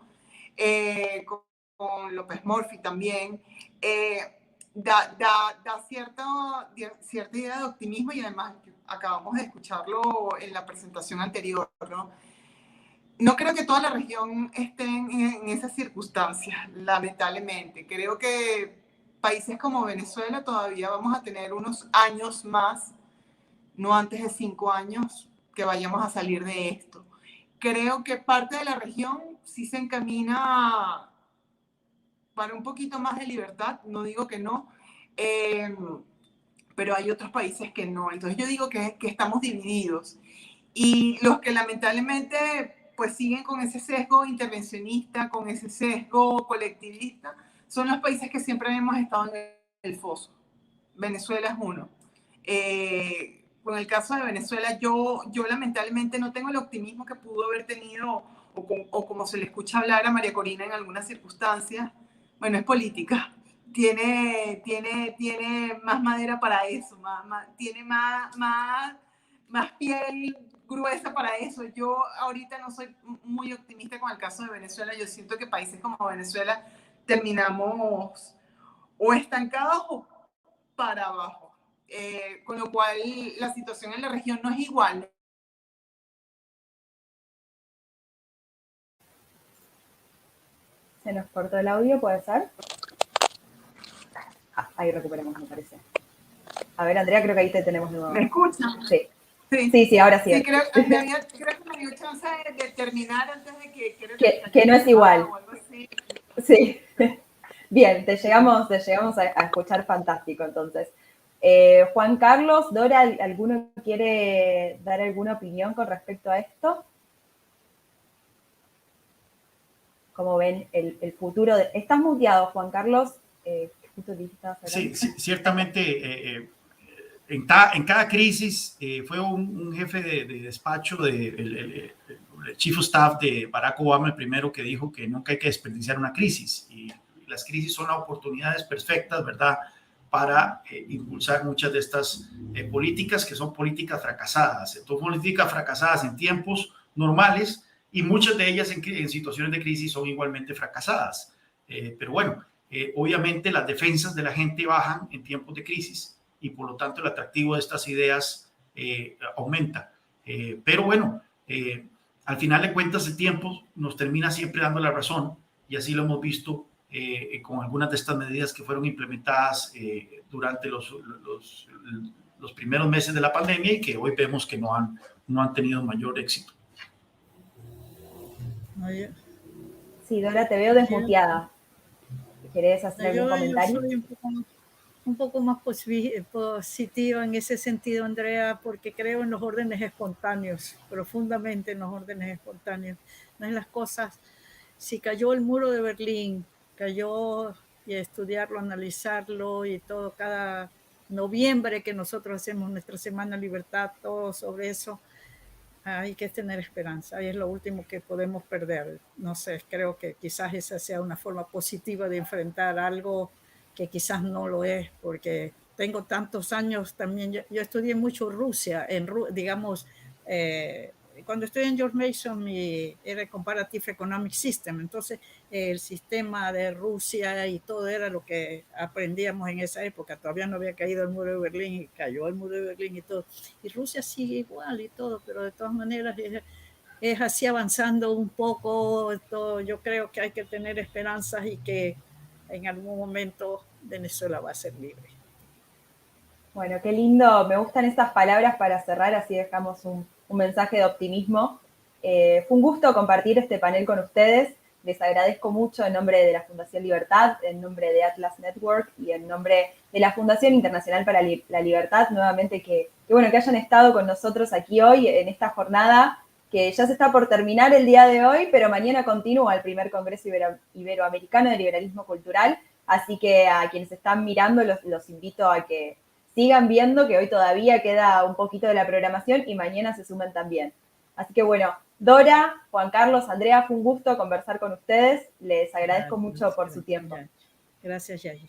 con López Murphy también, da cierta idea de optimismo y además acabamos de escucharlo en la presentación anterior, ¿no? No creo que toda la región esté en esas circunstancias, lamentablemente. Creo que países como Venezuela todavía vamos a tener unos años más, no antes de 5 años, que vayamos a salir de esto. Creo que parte de la región sí se encamina para un poquito más de libertad, no digo que no, pero hay otros países que no. Entonces yo digo que estamos divididos. Y los que lamentablemente pues siguen con ese sesgo intervencionista, con ese sesgo colectivista, son los países que siempre hemos estado en el foso. Venezuela es uno. Con el caso de Venezuela, yo lamentablemente no tengo el optimismo que pudo haber tenido, o como se le escucha hablar a María Corina en algunas circunstancias. Bueno, es política. Tiene más madera para eso, tiene más piel gruesa para eso. Yo ahorita no soy muy optimista con el caso de Venezuela. Yo siento que países como Venezuela terminamos o estancados o para abajo. Con lo cual la situación en la región no es igual. Se nos cortó el audio, ¿puede ser? Ahí recuperamos, me parece. A ver, Andrea, creo que ahí te tenemos de nuevo. ¿Me escuchan? Sí. Sí, ahora sí. Sí, creo que me dio chance de terminar antes de que no es igual. Sí. Bien, te llegamos a escuchar fantástico, entonces. Juan Carlos, Dora, ¿alguno quiere dar alguna opinión con respecto a esto? ¿Cómo ven el futuro? Estás muteado, Juan Carlos. Sí, ciertamente. En cada crisis fue un jefe de despacho, el Chief of Staff de Barack Obama, el primero que dijo que nunca hay que desperdiciar una crisis. Y las crisis son oportunidades perfectas, ¿verdad?, para impulsar muchas de estas políticas que son políticas fracasadas. Son políticas fracasadas en tiempos normales y muchas de ellas en situaciones de crisis son igualmente fracasadas. Pero bueno, obviamente las defensas de la gente bajan en tiempos de crisis y por lo tanto el atractivo de estas ideas aumenta. Pero bueno, al final de cuentas el tiempo nos termina siempre dando la razón y así lo hemos visto con algunas de estas medidas que fueron implementadas durante los primeros meses de la pandemia y que hoy vemos que no han tenido mayor éxito. Sí, Dora, te veo desmuteada. ¿Querés hacer algún comentario? Yo soy un poco más positiva en ese sentido, Andrea, porque creo en los órdenes espontáneos, profundamente en los órdenes espontáneos, no en las cosas. Si cayó el muro de Berlín, cayó, y estudiarlo, analizarlo y todo, cada noviembre que nosotros hacemos nuestra Semana Libertad, todo sobre eso, hay que tener esperanza, y es lo último que podemos perder. No sé, creo que quizás esa sea una forma positiva de enfrentar algo que quizás no lo es, porque tengo tantos años también, yo estudié mucho Rusia, digamos, cuando estudié en George Mason era Comparative Economic System, entonces el sistema de Rusia y todo era lo que aprendíamos en esa época. Todavía no había caído el muro de Berlín y cayó el muro de Berlín y todo, y Rusia sigue igual y todo, pero de todas maneras es así avanzando un poco todo. Yo creo que hay que tener esperanzas y que en algún momento Venezuela va a ser libre. Bueno, qué lindo, me gustan estas palabras para cerrar, así dejamos un mensaje de optimismo. Fue un gusto compartir este panel con ustedes, les agradezco mucho en nombre de la Fundación Libertad, en nombre de Atlas Network y en nombre de la Fundación Internacional para la Libertad, nuevamente que hayan estado con nosotros aquí hoy en esta jornada que ya se está por terminar el día de hoy, pero mañana continúa el primer Congreso Iberoamericano de Liberalismo Cultural, así que a quienes están mirando los invito a que sigan viendo, que hoy todavía queda un poquito de la programación y mañana se sumen también. Así que bueno, Dora, Juan Carlos, Andrea, fue un gusto conversar con ustedes, les agradezco mucho por su tiempo. Gracias, Yayi.